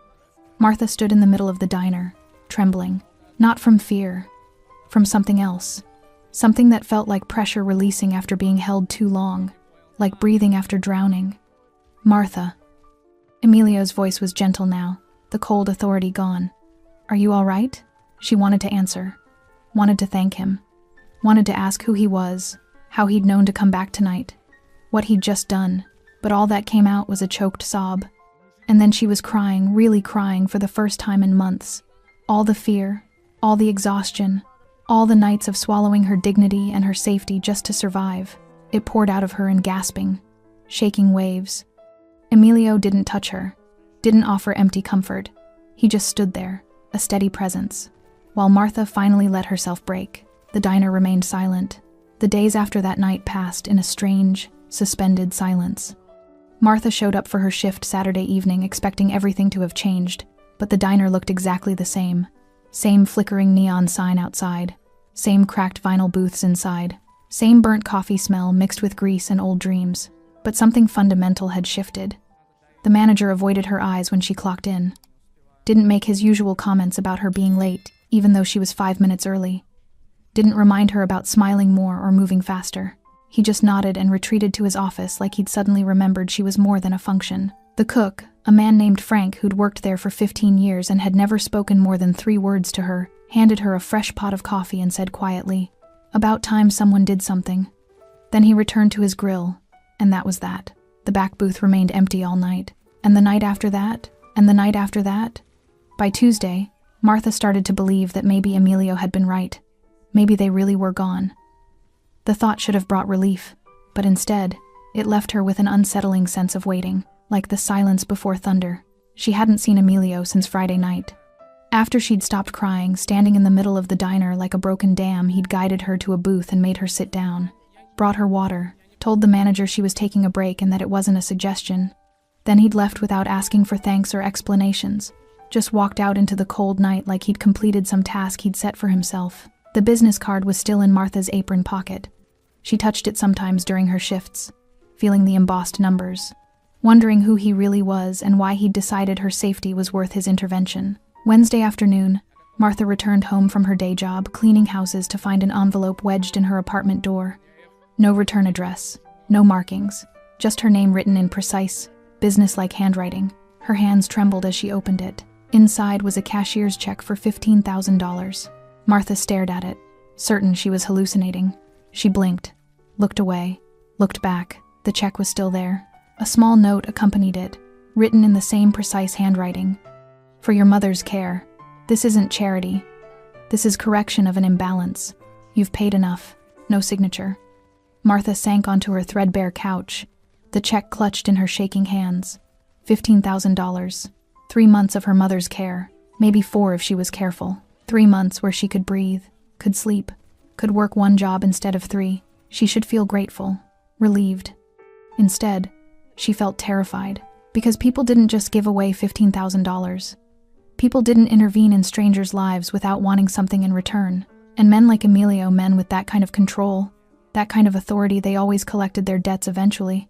Martha stood in the middle of the diner, trembling. Not from fear, from something else. Something that felt like pressure releasing after being held too long, like breathing after drowning. "Martha." Emilio's voice was gentle now, the cold authority gone. "Are you all right?" She wanted to answer, wanted to thank him, wanted to ask who he was, how he'd known to come back tonight, what he'd just done, but all that came out was a choked sob. And then she was crying, really crying for the first time in months. All the fear, all the exhaustion, all the nights of swallowing her dignity and her safety just to survive. It poured out of her in gasping, shaking waves. Emilio didn't touch her, didn't offer empty comfort. He just stood there, a steady presence. While Martha finally let herself break, the diner remained silent. The days after that night passed in a strange, suspended silence. Martha showed up for her shift Saturday evening expecting everything to have changed, but the diner looked exactly the same. Same flickering neon sign outside, same cracked vinyl booths inside, same burnt coffee smell mixed with grease and old dreams. But something fundamental had shifted. The manager avoided her eyes when she clocked in. Didn't make his usual comments about her being late, even though she was 5 minutes early. Didn't remind her about smiling more or moving faster. He just nodded and retreated to his office like he'd suddenly remembered she was more than a function. The cook, a man named Frank who'd worked there for 15 years and had never spoken more than 3 words to her, handed her a fresh pot of coffee and said quietly, "About time someone did something." Then he returned to his grill, and that was that. The back booth remained empty all night. And the night after that, and the night after that. By Tuesday, Martha started to believe that maybe Emilio had been right. Maybe they really were gone. The thought should have brought relief, but instead, it left her with an unsettling sense of waiting, like the silence before thunder. She hadn't seen Emilio since Friday night. After she'd stopped crying, standing in the middle of the diner like a broken dam, he'd guided her to a booth and made her sit down. Brought her water, told the manager she was taking a break and that it wasn't a suggestion. Then he'd left without asking for thanks or explanations. Just walked out into the cold night like he'd completed some task he'd set for himself. The business card was still in Martha's apron pocket. She touched it sometimes during her shifts, feeling the embossed numbers, wondering who he really was and why he'd decided her safety was worth his intervention. Wednesday afternoon, Martha returned home from her day job, cleaning houses, to find an envelope wedged in her apartment door. No return address, no markings, just her name written in precise, business-like handwriting. Her hands trembled as she opened it. Inside was a cashier's check for $15,000. Martha stared at it, certain she was hallucinating. She blinked, looked away, looked back. The check was still there. A small note accompanied it, written in the same precise handwriting. "For your mother's care. This isn't charity. This is correction of an imbalance. You've paid enough." No signature. Martha sank onto her threadbare couch, the check clutched in her shaking hands. $15,000. 3 months of her mother's care, maybe 4 if she was careful. 3 months where she could breathe, could sleep, could work 1 job instead of 3. She should feel grateful, relieved. Instead, she felt terrified, because people didn't just give away $15,000. People didn't intervene in strangers' lives without wanting something in return. And men like Emilio, men with that kind of control, that kind of authority, they always collected their debts eventually.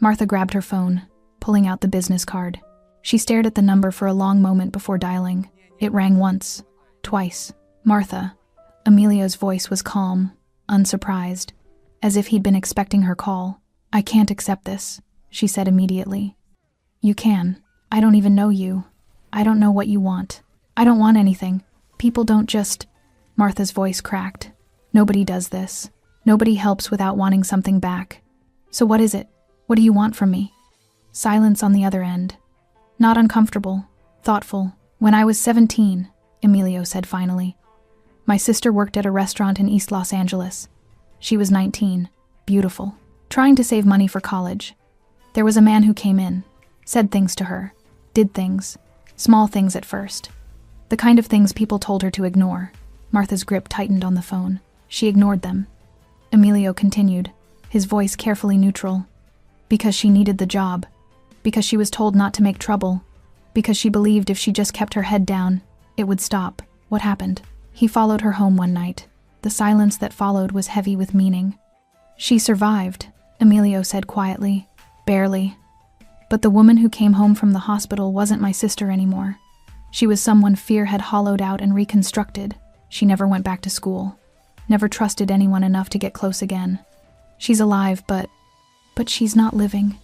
Martha grabbed her phone, pulling out the business card. She stared at the number for a long moment before dialing. It rang once, twice. Martha. Emilio's voice was calm, unsurprised, as if he'd been expecting her call. "I can't accept this," she said immediately. "You can. I don't even know you. I don't know what you want. I don't want anything. People don't just..." Martha's voice cracked. "Nobody does this. Nobody helps without wanting something back. So what is it? What do you want from me?" Silence on the other end. "Not uncomfortable, thoughtful. When I was 17, Emilio said finally. "My sister worked at a restaurant in East Los Angeles. She was 19, beautiful, trying to save money for college. There was a man who came in, said things to her, did things, small things at first. The kind of things people told her to ignore." Martha's grip tightened on the phone. She ignored them. Emilio continued, his voice carefully neutral. "Because she needed the job. Because she was told not to make trouble. Because she believed if she just kept her head down, it would stop." What happened? He followed her home one night. The silence that followed was heavy with meaning. "She survived," Emilio said quietly. "Barely. But the woman who came home from the hospital wasn't my sister anymore. She was someone fear had hollowed out and reconstructed. She never went back to school. Never trusted anyone enough to get close again. She's alive, but she's not living,"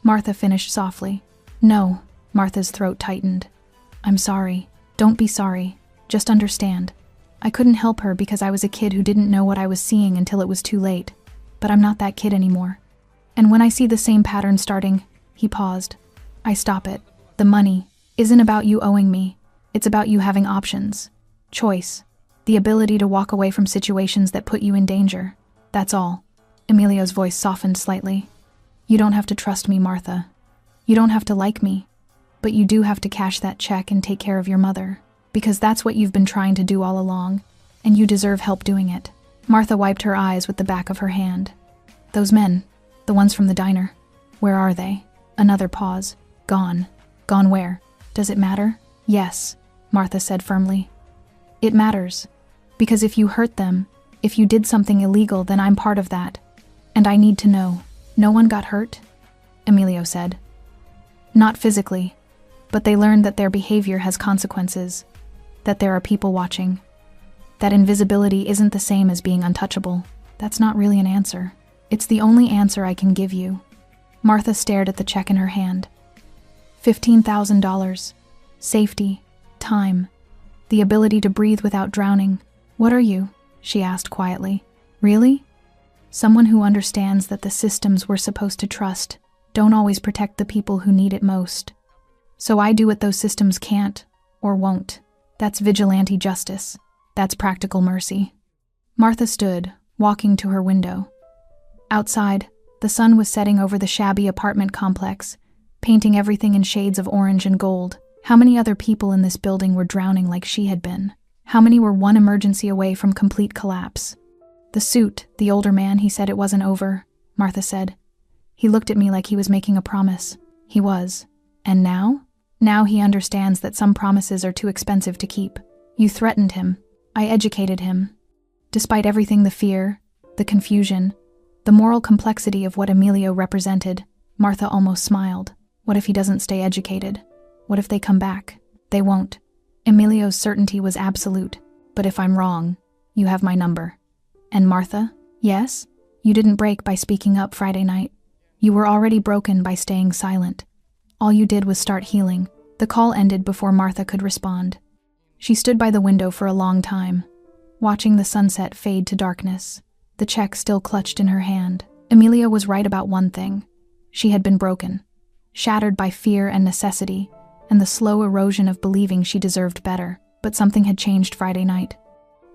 Martha finished softly. "No," Martha's throat tightened. "I'm sorry. Don't be sorry. Just understand. I couldn't help her because I was a kid who didn't know what I was seeing until it was too late. But I'm not that kid anymore. And when I see the same pattern starting," he paused, "I stop it. The money isn't about you owing me. It's about you having options. Choice. The ability to walk away from situations that put you in danger. That's all." Emilio's voice softened slightly. "You don't have to trust me, Martha. You don't have to like me. But you do have to cash that check and take care of your mother. Because that's what you've been trying to do all along, and you deserve help doing it." Martha wiped her eyes with the back of her hand. "Those men, the ones from the diner, where are they?" Another pause. "Gone. Gone where? Does it matter?" "Yes," Martha said firmly. "It matters. Because if you hurt them, if you did something illegal, then I'm part of that. And I need to know." "No one got hurt?" Emilio said. "Not physically, but they learned that their behavior has consequences, that there are people watching, that invisibility isn't the same as being untouchable." "That's not really an answer. It's the only answer I can give you." Martha stared at the check in her hand. $15,000. Safety. Time. The ability to breathe without drowning. "What are you?" she asked quietly. "Really?" "Someone who understands that the systems we're supposed to trust don't always protect the people who need it most. So I do what those systems can't, or won't. That's vigilante justice. That's practical mercy." Martha stood, walking to her window. Outside, the sun was setting over the shabby apartment complex, painting everything in shades of orange and gold. How many other people in this building were drowning like she had been? How many were one emergency away from complete collapse? "The suit, the older man, he said it wasn't over," Martha said. "He looked at me like he was making a promise." He was. "And now?" "Now he understands that some promises are too expensive to keep. You threatened him. I educated him." Despite everything, the fear, the confusion, the moral complexity of what Emilio represented, Martha almost smiled. What if he doesn't stay educated? What if they come back? They won't. Emilio's certainty was absolute. "But if I'm wrong, you have my number." "And Martha?" "Yes? You didn't break by speaking up Friday night. You were already broken by staying silent. All you did was start healing." The call ended before Martha could respond. She stood by the window for a long time, watching the sunset fade to darkness, the check still clutched in her hand. Emilio was right about one thing. She had been broken, shattered by fear and necessity, and the slow erosion of believing she deserved better. But something had changed Friday night.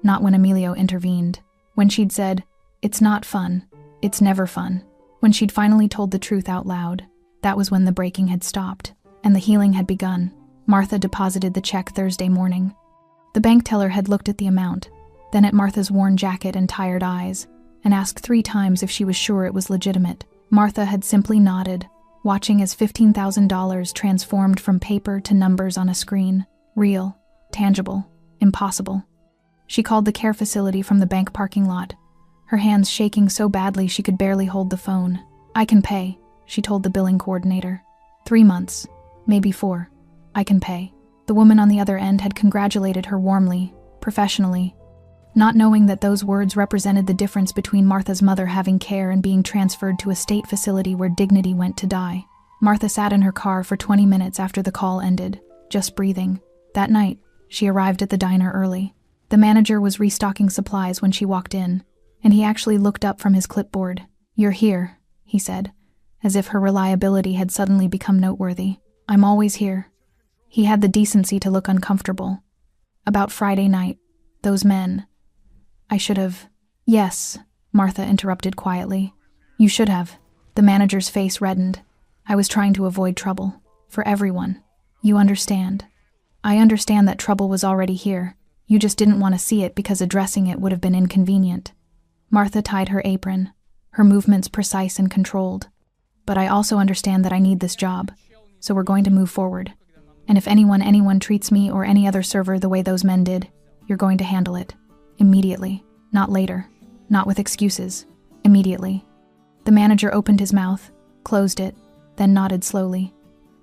Not when Emilio intervened. When she'd said, "It's not fun. It's never fun." When she'd finally told the truth out loud. That was when the breaking had stopped, and the healing had begun. Martha deposited the check Thursday morning. The bank teller had looked at the amount, then at Martha's worn jacket and tired eyes, and asked 3 times if she was sure it was legitimate. Martha had simply nodded, watching as $15,000 transformed from paper to numbers on a screen. Real, tangible, impossible. She called the care facility from the bank parking lot, her hands shaking so badly she could barely hold the phone. "I can pay," she told the billing coordinator. 3 months, maybe 4. "I can pay." The woman on the other end had congratulated her warmly, professionally, not knowing that those words represented the difference between Martha's mother having care and being transferred to a state facility where dignity went to die. Martha sat in her car for 20 minutes after the call ended, just breathing. That night, she arrived at the diner early. The manager was restocking supplies when she walked in, and he actually looked up from his clipboard. "You're here," he said, as if her reliability had suddenly become noteworthy. "I'm always here." He had the decency to look uncomfortable. "About Friday night, those men." "I should have—" "Yes," Martha interrupted quietly. "You should have." The manager's face reddened. "I was trying to avoid trouble. For everyone. You understand." "I understand that trouble was already here. You just didn't want to see it because addressing it would have been inconvenient." Martha tied her apron, her movements precise and controlled. "But I also understand that I need this job, so we're going to move forward. And if anyone treats me or any other server the way those men did, you're going to handle it. Immediately. Not later. Not with excuses. Immediately." The manager opened his mouth, closed it, then nodded slowly.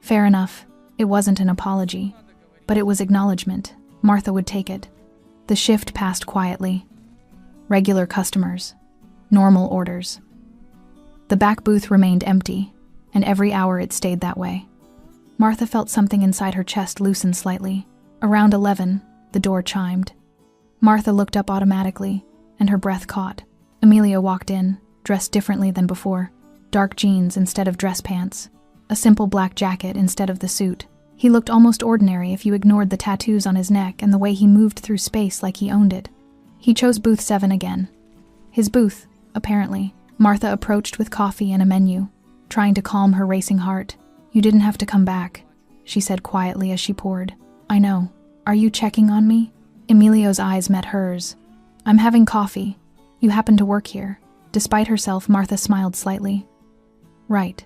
Fair enough. It wasn't an apology. But it was acknowledgement. Martha would take it. The shift passed quietly. Regular customers. Normal orders. The back booth remained empty, and every hour it stayed that way. Martha felt something inside her chest loosen slightly. Around 11, the door chimed. Martha looked up automatically, and her breath caught. Emilio walked in, dressed differently than before. Dark jeans instead of dress pants. A simple black jacket instead of the suit. He looked almost ordinary if you ignored the tattoos on his neck and the way he moved through space like he owned it. He chose booth 7 again. His booth, apparently. Martha approached with coffee and a menu, trying to calm her racing heart. "You didn't have to come back," she said quietly as she poured. "I know. Are you checking on me?" Emilio's eyes met hers. "I'm having coffee. You happen to work here." Despite herself, Martha smiled slightly. "Right.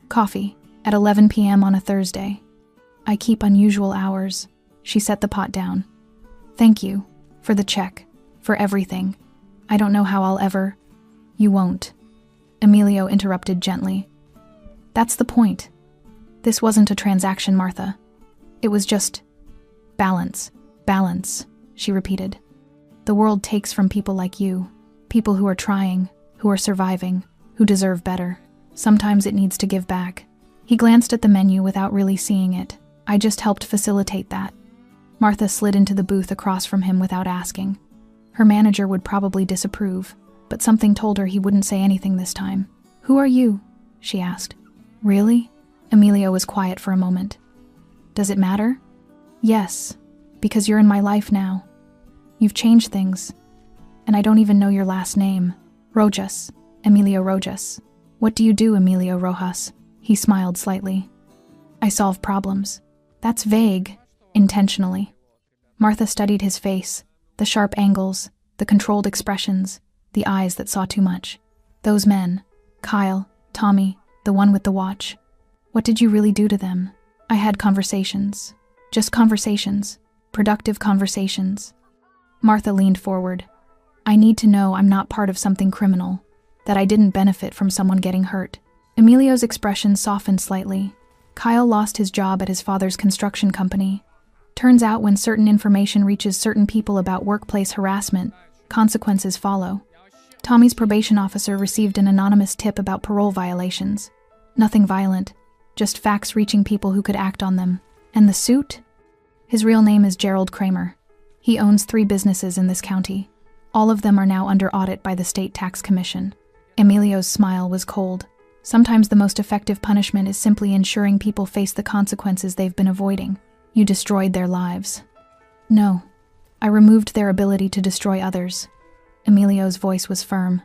Coffee. At 11 p.m. on a Thursday. I keep unusual hours." She set the pot down. "Thank you. For the check. For everything. I don't know how I'll ever—" "You won't." Emilio interrupted gently. "That's the point. This wasn't a transaction, Martha. It was just balance. Balance," she repeated. "The world takes from people like you. People who are trying, who are surviving, who deserve better. Sometimes it needs to give back." He glanced at the menu without really seeing it. "I just helped facilitate that." Martha slid into the booth across from him without asking. Her manager would probably disapprove, but something told her he wouldn't say anything this time. "Who are you?" she asked. "Really?" Emilio was quiet for a moment. "Does it matter?" "Yes, because you're in my life now. You've changed things. And I don't even know your last name. Rojas. Emilio Rojas." "What do you do, Emilio Rojas?" He smiled slightly. "I solve problems." "That's vague." Intentionally. Martha studied his face, the sharp angles, the controlled expressions, the eyes that saw too much. "Those men, Kyle, Tommy, the one with the watch. What did you really do to them?" "I had conversations. Just conversations. Productive conversations." Martha leaned forward. "I need to know I'm not part of something criminal, that I didn't benefit from someone getting hurt." Emilio's expression softened slightly. Kyle lost his job at his father's construction company. Turns out when certain information reaches certain people about workplace harassment, consequences follow. Tommy's probation officer received an anonymous tip about parole violations. Nothing violent, just facts reaching people who could act on them. And the suit? His real name is Gerald Kramer. He owns 3 businesses in this county. All of them are now under audit by the State Tax Commission. Emilio's smile was cold. Sometimes the most effective punishment is simply ensuring people face the consequences they've been avoiding. You destroyed their lives. No, I removed their ability to destroy others. Emilio's voice was firm.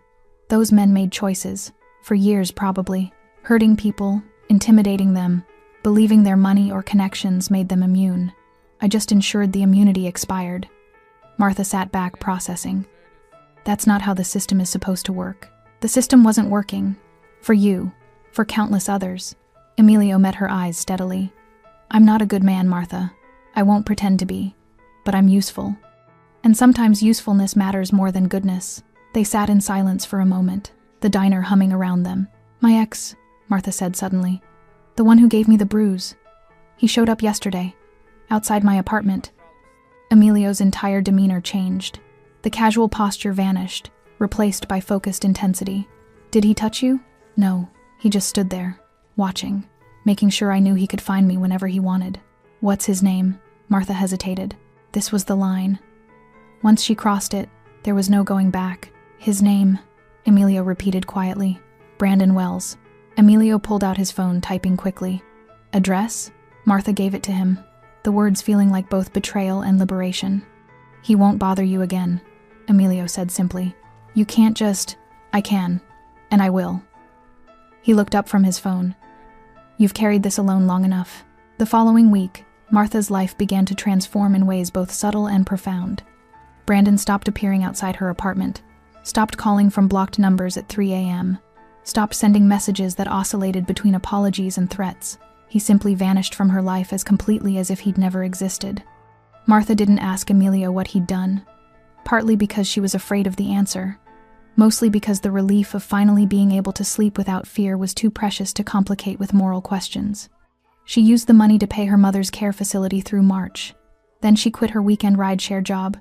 Those men made choices, for years probably, hurting people, intimidating them, believing their money or connections made them immune. I just ensured the immunity expired. Martha sat back, processing. That's not how the system is supposed to work. The system wasn't working. For you. For countless others. Emilio met her eyes steadily. I'm not a good man, Martha. I won't pretend to be. But I'm useful. And sometimes usefulness matters more than goodness. They sat in silence for a moment, the diner humming around them. My ex, Martha said suddenly. The one who gave me the bruise. He showed up yesterday. Outside my apartment. Emilio's entire demeanor changed. The casual posture vanished, replaced by focused intensity. Did he touch you? No. He just stood there, watching, making sure I knew he could find me whenever he wanted. What's his name? Martha hesitated. This was the line. Once she crossed it, there was no going back. His name, Emilio repeated quietly. Brandon Wells. Emilio pulled out his phone, typing quickly. Address? Martha gave it to him, the words feeling like both betrayal and liberation. He won't bother you again, Emilio said simply. You can't just... I can. And I will. He looked up from his phone. You've carried this alone long enough. The following week, Martha's life began to transform in ways both subtle and profound. Brandon stopped appearing outside her apartment, stopped calling from blocked numbers at 3 a.m., stopped sending messages that oscillated between apologies and threats. He simply vanished from her life as completely as if he'd never existed. Martha didn't ask Emilio what he'd done, partly because she was afraid of the answer, mostly because the relief of finally being able to sleep without fear was too precious to complicate with moral questions. She used the money to pay her mother's care facility through March. Then she quit her weekend rideshare job,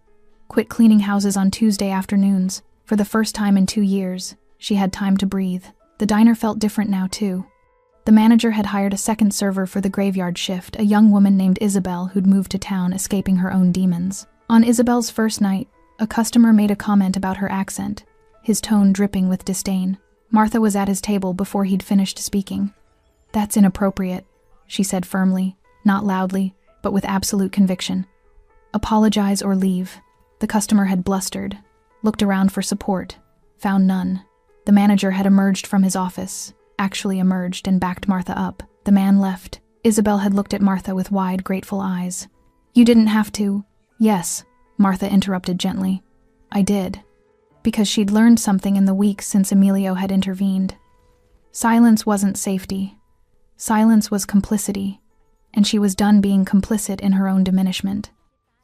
quit cleaning houses on Tuesday afternoons. For the first time in 2 years, she had time to breathe. The diner felt different now, too. The manager had hired a second server for the graveyard shift, a young woman named Isabel who'd moved to town, escaping her own demons. On Isabel's first night, a customer made a comment about her accent, his tone dripping with disdain. Martha was at his table before he'd finished speaking. That's inappropriate, she said firmly, not loudly, but with absolute conviction. Apologize or leave. The customer had blustered, looked around for support, found none. The manager had emerged from his office, actually emerged and backed Martha up. The man left. Isabel had looked at Martha with wide, grateful eyes. You didn't have to. Yes, Martha interrupted gently. I did. Because she'd learned something in the weeks since Emilio had intervened. Silence wasn't safety. Silence was complicity, and she was done being complicit in her own diminishment.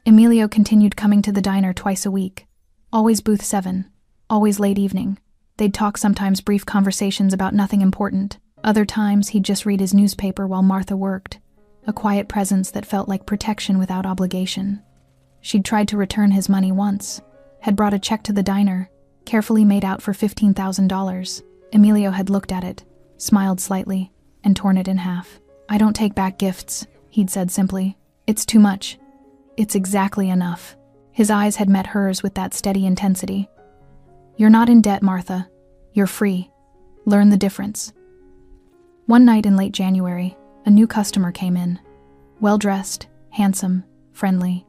Emilio continued coming to the diner twice a week. Always booth 7. Always late evening. They'd talk, sometimes brief conversations about nothing important. Other times he'd just read his newspaper while Martha worked. A quiet presence that felt like protection without obligation. She'd tried to return his money once. Had brought a check to the diner, carefully made out for $15,000. Emilio had looked at it, smiled slightly, and torn it in half. I don't take back gifts, he'd said simply. It's too much. It's exactly enough. His eyes had met hers with that steady intensity. You're not in debt, Martha. You're free. Learn the difference. One night in late January, a new customer came in. Well-dressed, handsome, friendly.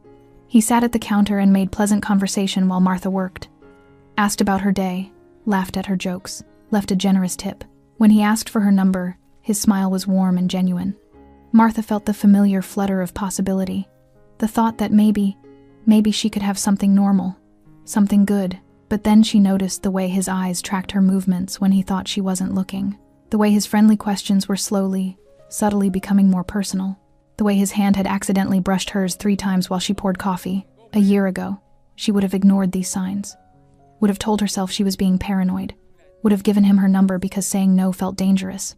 He sat at the counter and made pleasant conversation while Martha worked. Asked about her day, laughed at her jokes, left a generous tip. When he asked for her number, his smile was warm and genuine. Martha felt the familiar flutter of possibility. The thought that maybe she could have something normal, something good. But then she noticed the way his eyes tracked her movements when he thought she wasn't looking. The way his friendly questions were slowly, subtly becoming more personal. The way his hand had accidentally brushed hers 3 times while she poured coffee. A year ago, she would have ignored these signs. Would have told herself she was being paranoid. Would have given him her number because saying no felt dangerous.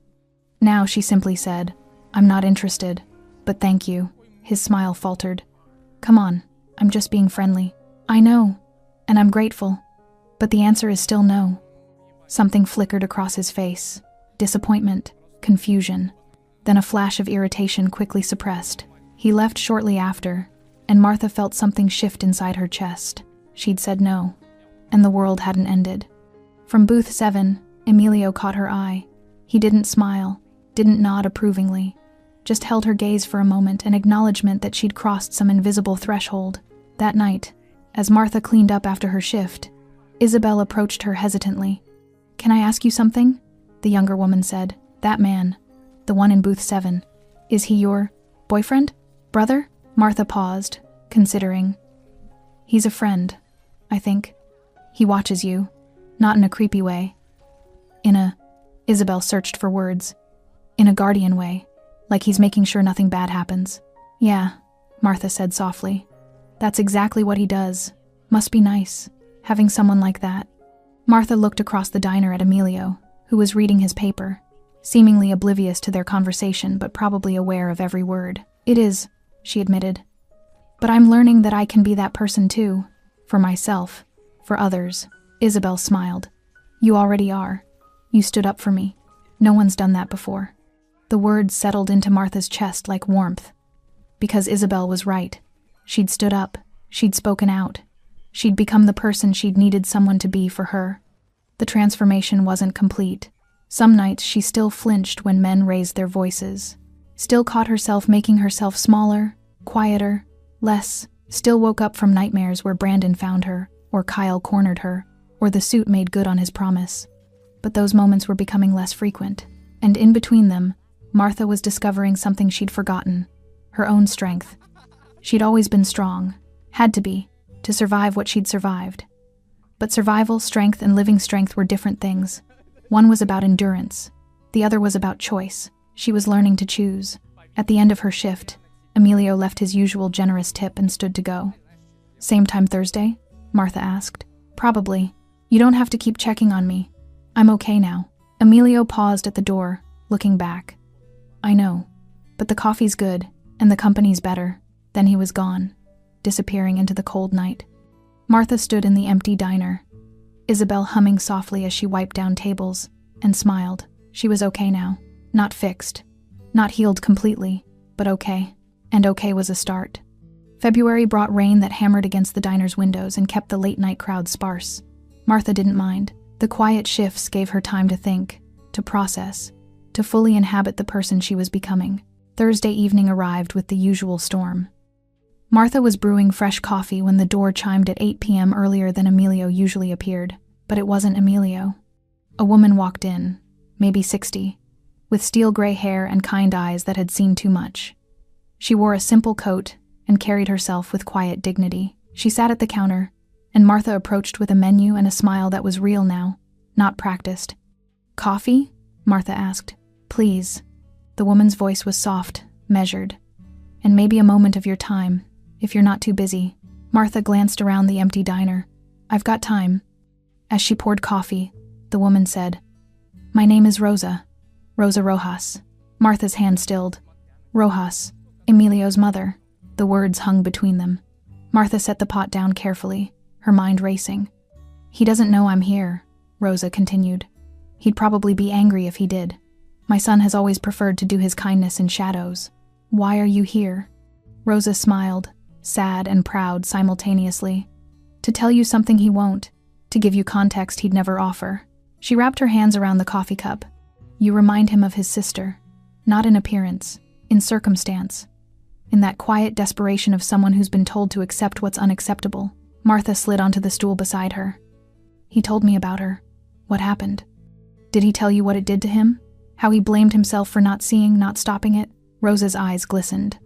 Now she simply said, I'm not interested, but thank you. His smile faltered. Come on, I'm just being friendly. I know, and I'm grateful, but the answer is still no. Something flickered across his face. Disappointment, confusion, then a flash of irritation quickly suppressed. He left shortly after, and Martha felt something shift inside her chest. She'd said no, and the world hadn't ended. From booth 7, Emilio caught her eye. He didn't smile, didn't nod approvingly, just held her gaze for a moment, an acknowledgement that she'd crossed some invisible threshold. That night, as Martha cleaned up after her shift, Isabel approached her hesitantly. Can I ask you something? The younger woman said. That man, the one in booth 7, is he your boyfriend? Brother? Martha paused, considering. He's a friend, I think. He watches you, not in a creepy way. Isabel searched for words. In a guardian way, like he's making sure nothing bad happens. Yeah, Martha said softly. That's exactly what he does. Must be nice, having someone like that. Martha looked across the diner at Emilio, who was reading his paper, seemingly oblivious to their conversation but probably aware of every word. It is, she admitted. But I'm learning that I can be that person too. For myself, for others. Isabel smiled. You already are. You stood up for me. No one's done that before. The words settled into Martha's chest like warmth. Because Isabel was right. She'd stood up. She'd spoken out. She'd become the person she'd needed someone to be for her. The transformation wasn't complete. Some nights she still flinched when men raised their voices. Still caught herself making herself smaller, quieter, less. Still woke up from nightmares where Brandon found her, or Kyle cornered her, or the suit made good on his promise. But those moments were becoming less frequent. And in between them, Martha was discovering something she'd forgotten. Her own strength. She'd always been strong. Had to be. To survive what she'd survived. But survival, strength, and living strength were different things. One was about endurance. The other was about choice. She was learning to choose. At the end of her shift, Emilio left his usual generous tip and stood to go. Same time Thursday? Martha asked. Probably. You don't have to keep checking on me. I'm okay now. Emilio paused at the door, looking back. I know. But the coffee's good, and the company's better. Then he was gone, disappearing into the cold night. Martha stood in the empty diner, Isabel humming softly as she wiped down tables, and smiled. She was okay now. Not fixed. Not healed completely, but okay. And okay was a start. February brought rain that hammered against the diner's windows and kept the late-night crowd sparse. Martha didn't mind. The quiet shifts gave her time to think, to process, to fully inhabit the person she was becoming. Thursday evening arrived with the usual storm. Martha was brewing fresh coffee when the door chimed at 8 p.m. earlier than Emilio usually appeared. But it wasn't Emilio. A woman walked in, maybe 60, with steel gray hair and kind eyes that had seen too much. She wore a simple coat and carried herself with quiet dignity. She sat at the counter, and Martha approached with a menu and a smile that was real now, not practiced. Coffee? Martha asked. Please. The woman's voice was soft, measured. And maybe a moment of your time, if you're not too busy. Martha glanced around the empty diner. I've got time. As she poured coffee, the woman said, My name is Rosa. Rosa Rojas. Martha's hand stilled. Rojas, Emilio's mother. The words hung between them. Martha set the pot down carefully, her mind racing. He doesn't know I'm here, Rosa continued. He'd probably be angry if he did. My son has always preferred to do his kindness in shadows. Why are you here? Rosa smiled, sad and proud simultaneously. To tell you something he won't, to give you context he'd never offer. She wrapped her hands around the coffee cup. You remind him of his sister, not in appearance, in circumstance. In that quiet desperation of someone who's been told to accept what's unacceptable. Martha slid onto the stool beside her. He told me about her. What happened? Did he tell you what it did to him? How he blamed himself for not seeing, not stopping it? Rosa's eyes glistened.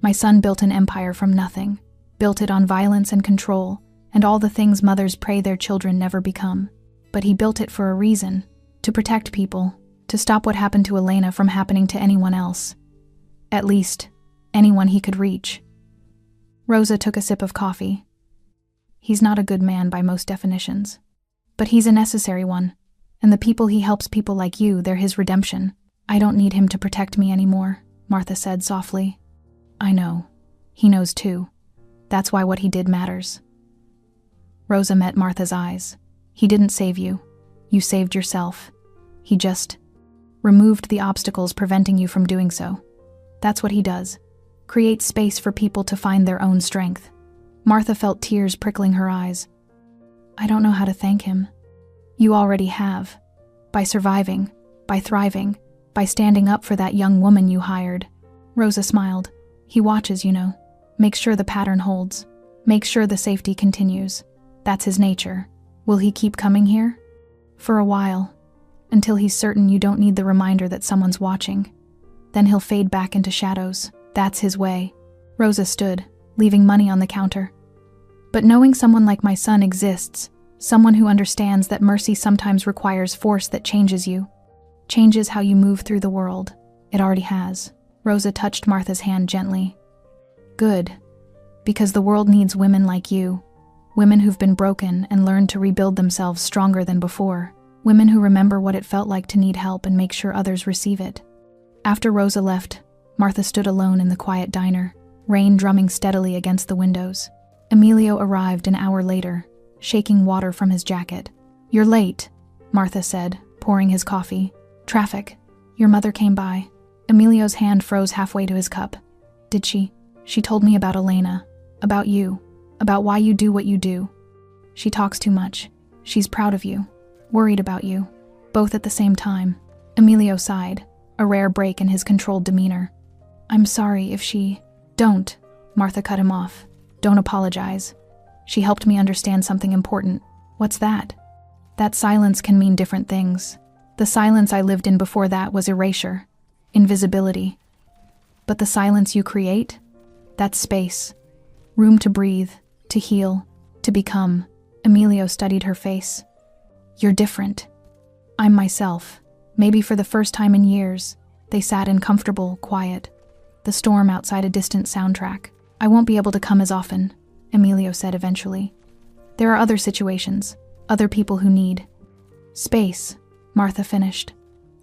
My son built an empire from nothing. Built it on violence and control, and all the things mothers pray their children never become. But he built it for a reason. To protect people. To stop what happened to Elena from happening to anyone else. At least, anyone he could reach. Rosa took a sip of coffee. He's not a good man by most definitions. But he's a necessary one. And the people he helps, people like you, they're his redemption. I don't need him to protect me anymore, Martha said softly. I know. He knows too. That's why what he did matters. Rosa met Martha's eyes. He didn't save you. You saved yourself. He just removed the obstacles preventing you from doing so. That's what he does. Create space for people to find their own strength. Martha felt tears prickling her eyes. I don't know how to thank him. You already have. By surviving, by thriving, by standing up for that young woman you hired. Rosa smiled. He watches, you know. Makes sure the pattern holds. Makes sure the safety continues. That's his nature. Will he keep coming here? For a while. Until he's certain you don't need the reminder that someone's watching. Then he'll fade back into shadows. That's his way. Rosa stood, leaving money on the counter. But knowing someone like my son exists, someone who understands that mercy sometimes requires force that changes you, changes how you move through the world. It already has. Rosa touched Martha's hand gently. Good. Because the world needs women like you. Women who've been broken and learned to rebuild themselves stronger than before. Women who remember what it felt like to need help and make sure others receive it. After Rosa left, Martha stood alone in the quiet diner, rain drumming steadily against the windows. Emilio arrived an hour later, shaking water from his jacket. "You're late," Martha said, pouring his coffee. "Traffic. Your mother came by." Emilio's hand froze halfway to his cup. "Did she? She told me about Elena, about you, about why you do what you do. She talks too much. She's proud of you, worried about you, both at the same time." Emilio sighed, a rare break in his controlled demeanor. "I'm sorry if she..." "Don't," Martha cut him off. "Don't apologize. She helped me understand something important." "What's that?" "That silence can mean different things. The silence I lived in before that was erasure, invisibility. But the silence you create? That's space. Room to breathe, to heal, to become." Emilio studied her face. "You're different. I'm myself." Maybe for the first time in years, they sat in comfortable, quiet. The storm outside a distant soundtrack. "I won't be able to come as often," Emilio said eventually. "There are other situations, other people who need space," Martha finished.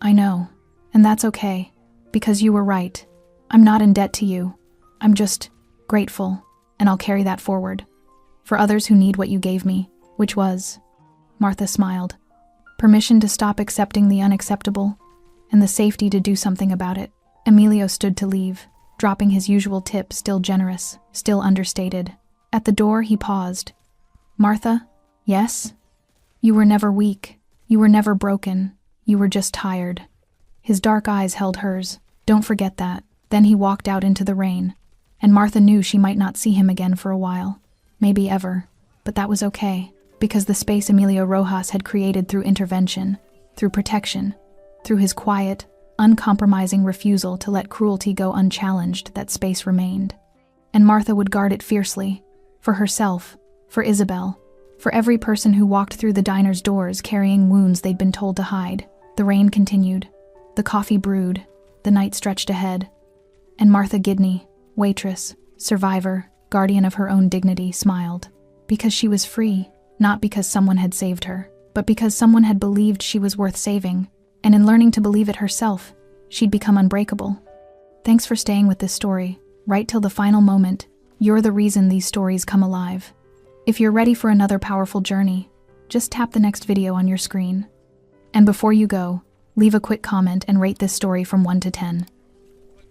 "I know, and that's okay, because you were right. I'm not in debt to you. I'm just grateful, and I'll carry that forward. For others who need what you gave me," which was, Martha smiled, permission to stop accepting the unacceptable, and the safety to do something about it. Emilio stood to leave, dropping his usual tip, still generous, still understated. At the door, he paused. "Martha, yes? You were never weak. You were never broken. You were just tired." His dark eyes held hers. "Don't forget that." Then he walked out into the rain, and Martha knew she might not see him again for a while, maybe ever, but that was okay, because the space Emilio Rojas had created through intervention, through protection, through his quiet, uncompromising refusal to let cruelty go unchallenged, that space remained. And Martha would guard it fiercely, for herself, for Isabel, for every person who walked through the diner's doors carrying wounds they'd been told to hide. The rain continued, the coffee brewed, the night stretched ahead, and Martha Gidney, waitress, survivor, guardian of her own dignity, smiled. Because she was free, not because someone had saved her, but because someone had believed she was worth saving, and in learning to believe it herself, she'd become unbreakable. Thanks for staying with this story, right till the final moment. You're the reason these stories come alive. If you're ready for another powerful journey, just tap the next video on your screen. And before you go, leave a quick comment and rate this story from 1 to 10.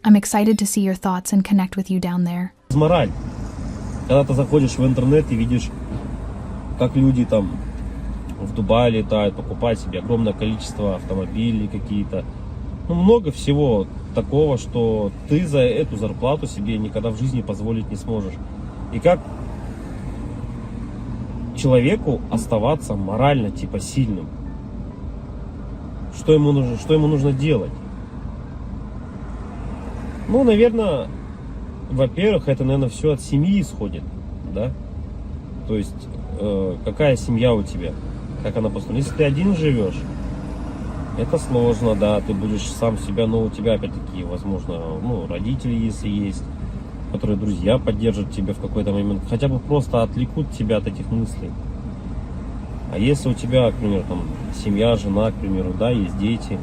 I'm excited to see your thoughts and connect with you down there. Мораль. Когда ты заходишь в интернет и видишь, как люди там в Дубае летают, покупают себе огромное количество автомобилей какие-то. Ну, много всего такого, что ты за эту зарплату себе никогда в жизни позволить не сможешь. И как человеку оставаться морально типа сильным? Что ему нужно делать? Ну, наверное, во-первых, это, наверное, все от семьи исходит, да? То есть, какая семья у тебя, как она построена. Если ты один живешь, это сложно, да, ты будешь сам себя, но у тебя, опять-таки, возможно, ну, родители, если есть, которые, друзья, поддержат тебя в какой-то момент, хотя бы просто отвлекут тебя от этих мыслей. А если у тебя, к примеру, там, семья, жена, к примеру, да, есть дети,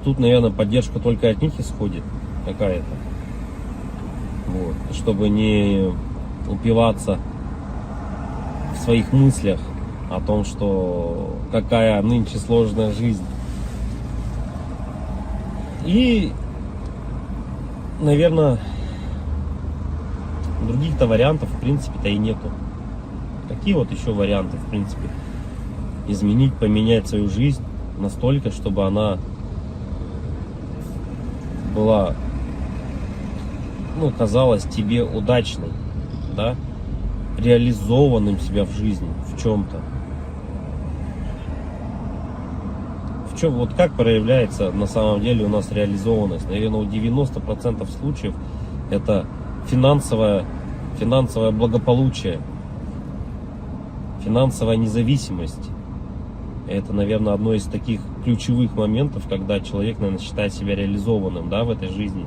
тут, наверное, поддержка только от них исходит какая-то. Вот. Чтобы не упиваться в своих мыслях о том, что какая нынче сложная жизнь. И, наверное, других-то вариантов, в принципе-то, и нету. Какие вот еще варианты, в принципе, изменить, поменять свою жизнь настолько, чтобы она была, ну, казалась тебе удачной, да, реализованным себя в жизни, в чем-то. В чем, вот как проявляется на самом деле у нас реализованность? Наверное, у 90% случаев это финансовая финансовое благополучие, финансовая независимость. Это, наверное, одно из таких ключевых моментов, когда человек, наверное, считает себя реализованным, да, в этой жизни.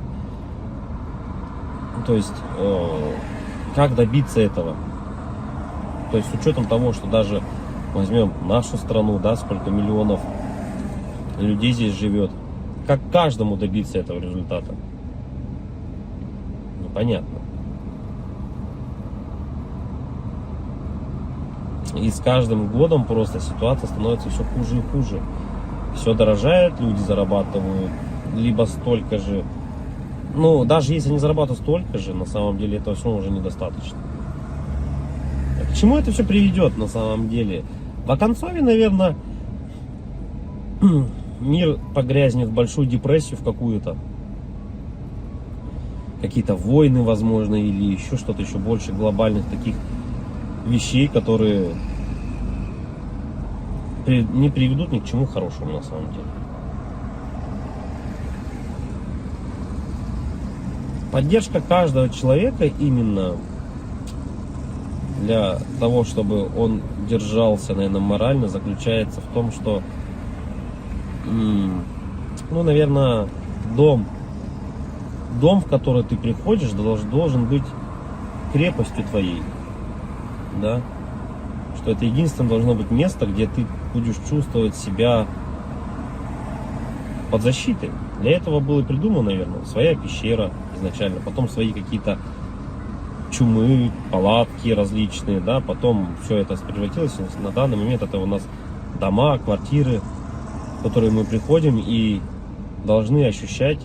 То есть, как добиться этого? То есть, с учетом того, что даже возьмем нашу страну, да, сколько миллионов людей здесь живет, как каждому добиться этого результата? Непонятно. И с каждым годом просто ситуация становится все хуже и хуже. Все дорожает, люди зарабатывают либо столько же. Ну, даже если они зарабатывают столько же, на самом деле этого все уже недостаточно. К чему это все приведет на самом деле? В оконцове, наверное, мир погрязнет в большую депрессию в какую-то. Какие-то войны, возможно, или еще что-то еще больше глобальных таких вещей, которые не приведут ни к чему хорошему на самом деле. Поддержка каждого человека именно для того, чтобы он держался, наверное, морально, заключается в том, что, ну, наверное, дом, в который ты приходишь, должен быть крепостью твоей, да, что это единственное должно быть место, где ты будешь чувствовать себя под защитой. Для этого было придумано, наверное, своя пещера изначально, потом свои какие-то чумы, палатки различные, да, потом все это превратилось, на данный момент это у нас дома, квартиры, в которые мы приходим и должны ощущать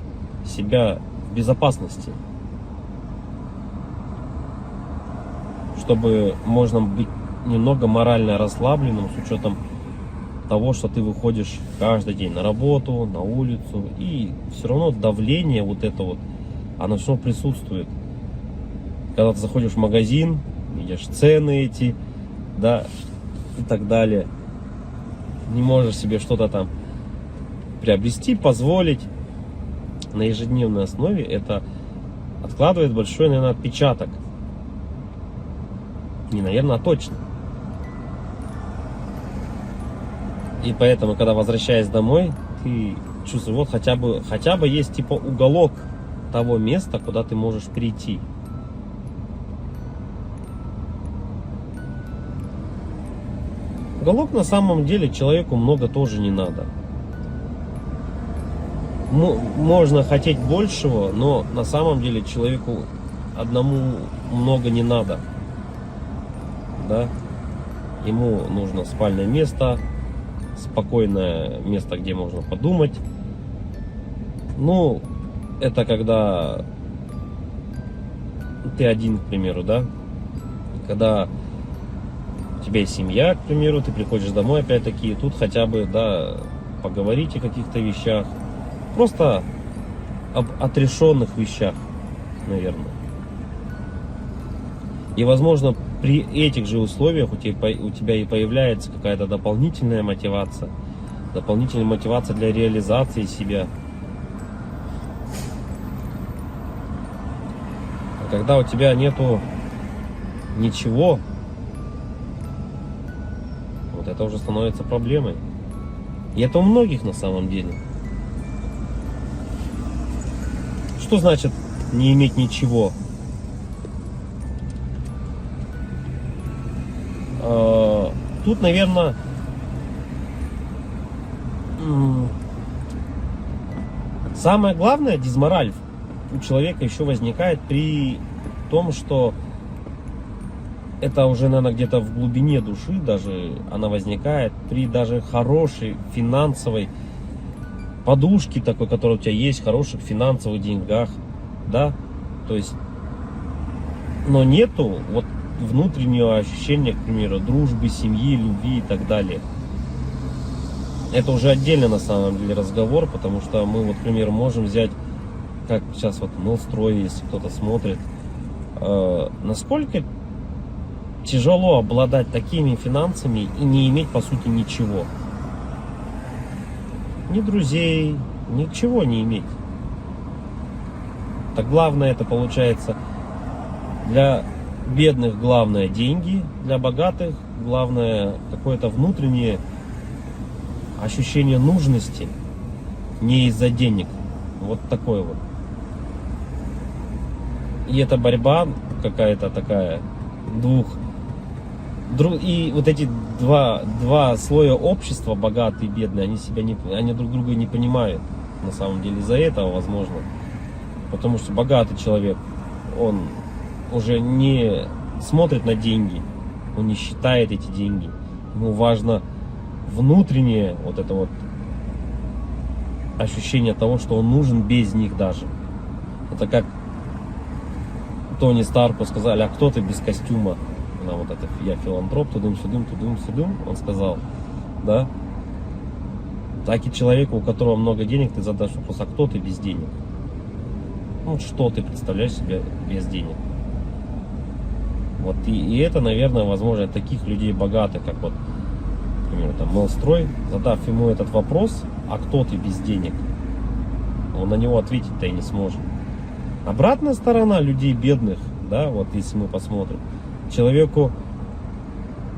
себя в безопасности, чтобы можно быть немного морально расслабленным с учетом того, что ты выходишь каждый день на работу, на улицу, и все равно давление вот это вот, оно все присутствует. Когда ты заходишь в магазин, видишь цены эти, да, и так далее, не можешь себе что-то там приобрести, позволить на ежедневной основе, это откладывает большой, наверное, отпечаток. Не, наверное, а точно. И поэтому, когда возвращаясь домой, ты чувствуешь, вот хотя бы есть типа уголок того места, куда ты можешь прийти. Уголок на самом деле человеку много тоже не надо. Можно хотеть большего, но на самом деле человеку одному много не надо. Да? Ему нужно спальное место, спокойное место, где можно подумать. Ну, это когда ты один, к примеру, да? Когда у тебя есть семья, к примеру, ты приходишь домой, опять-таки, и тут хотя бы, да, поговорить о каких-то вещах. Просто об отрешенных вещах, наверное. И, возможно, при этих же условиях у тебя и появляется какая-то дополнительная мотивация для реализации себя. А когда у тебя нету ничего, вот это уже становится проблемой. И это у многих на самом деле. Что значит не иметь ничего? Тут, наверное, самое главное, дизмораль у человека еще возникает при том, что это уже, наверное, где-то в глубине души даже она возникает при даже хорошей финансовой подушке такой, которая у тебя есть, хороших финансовых деньгах, да, то есть, но нету вот внутреннего ощущения, к примеру, дружбы, семьи, любви и так далее. Это уже отдельно на самом деле разговор, потому что мы, вот, к примеру, можем взять, как сейчас вот Мелстрой, если кто-то смотрит, насколько тяжело обладать такими финансами и не иметь, по сути, ничего. Ни друзей, ничего не иметь. Так главное, это получается для бедных главное деньги, для богатых главное какое-то внутреннее ощущение нужности, не из-за денег. Вот такой вот. И эта борьба какая-то такая и вот эти два слоя общества, богатые и бедные, они друг друга не понимают. На самом деле из-за этого, возможно. Потому что богатый человек, он уже не смотрит на деньги, он не считает эти деньги. Ему важно внутреннее вот это вот ощущение того, что он нужен без них даже. Это как Тони Старку сказали: а кто ты без костюма? На вот это я филантроп, тудым-сюдым, он сказал, да? Так и человеку, у которого много денег, ты задашь вопрос: а кто ты без денег? Ну, что ты представляешь себе без денег? Вот и это, наверное, возможно, таких людей богатых, как вот, например, там Мелстрой, задав ему этот вопрос: а кто ты без денег? Он на него ответить-то и не сможет. Обратная сторона людей бедных, да, вот если мы посмотрим, человеку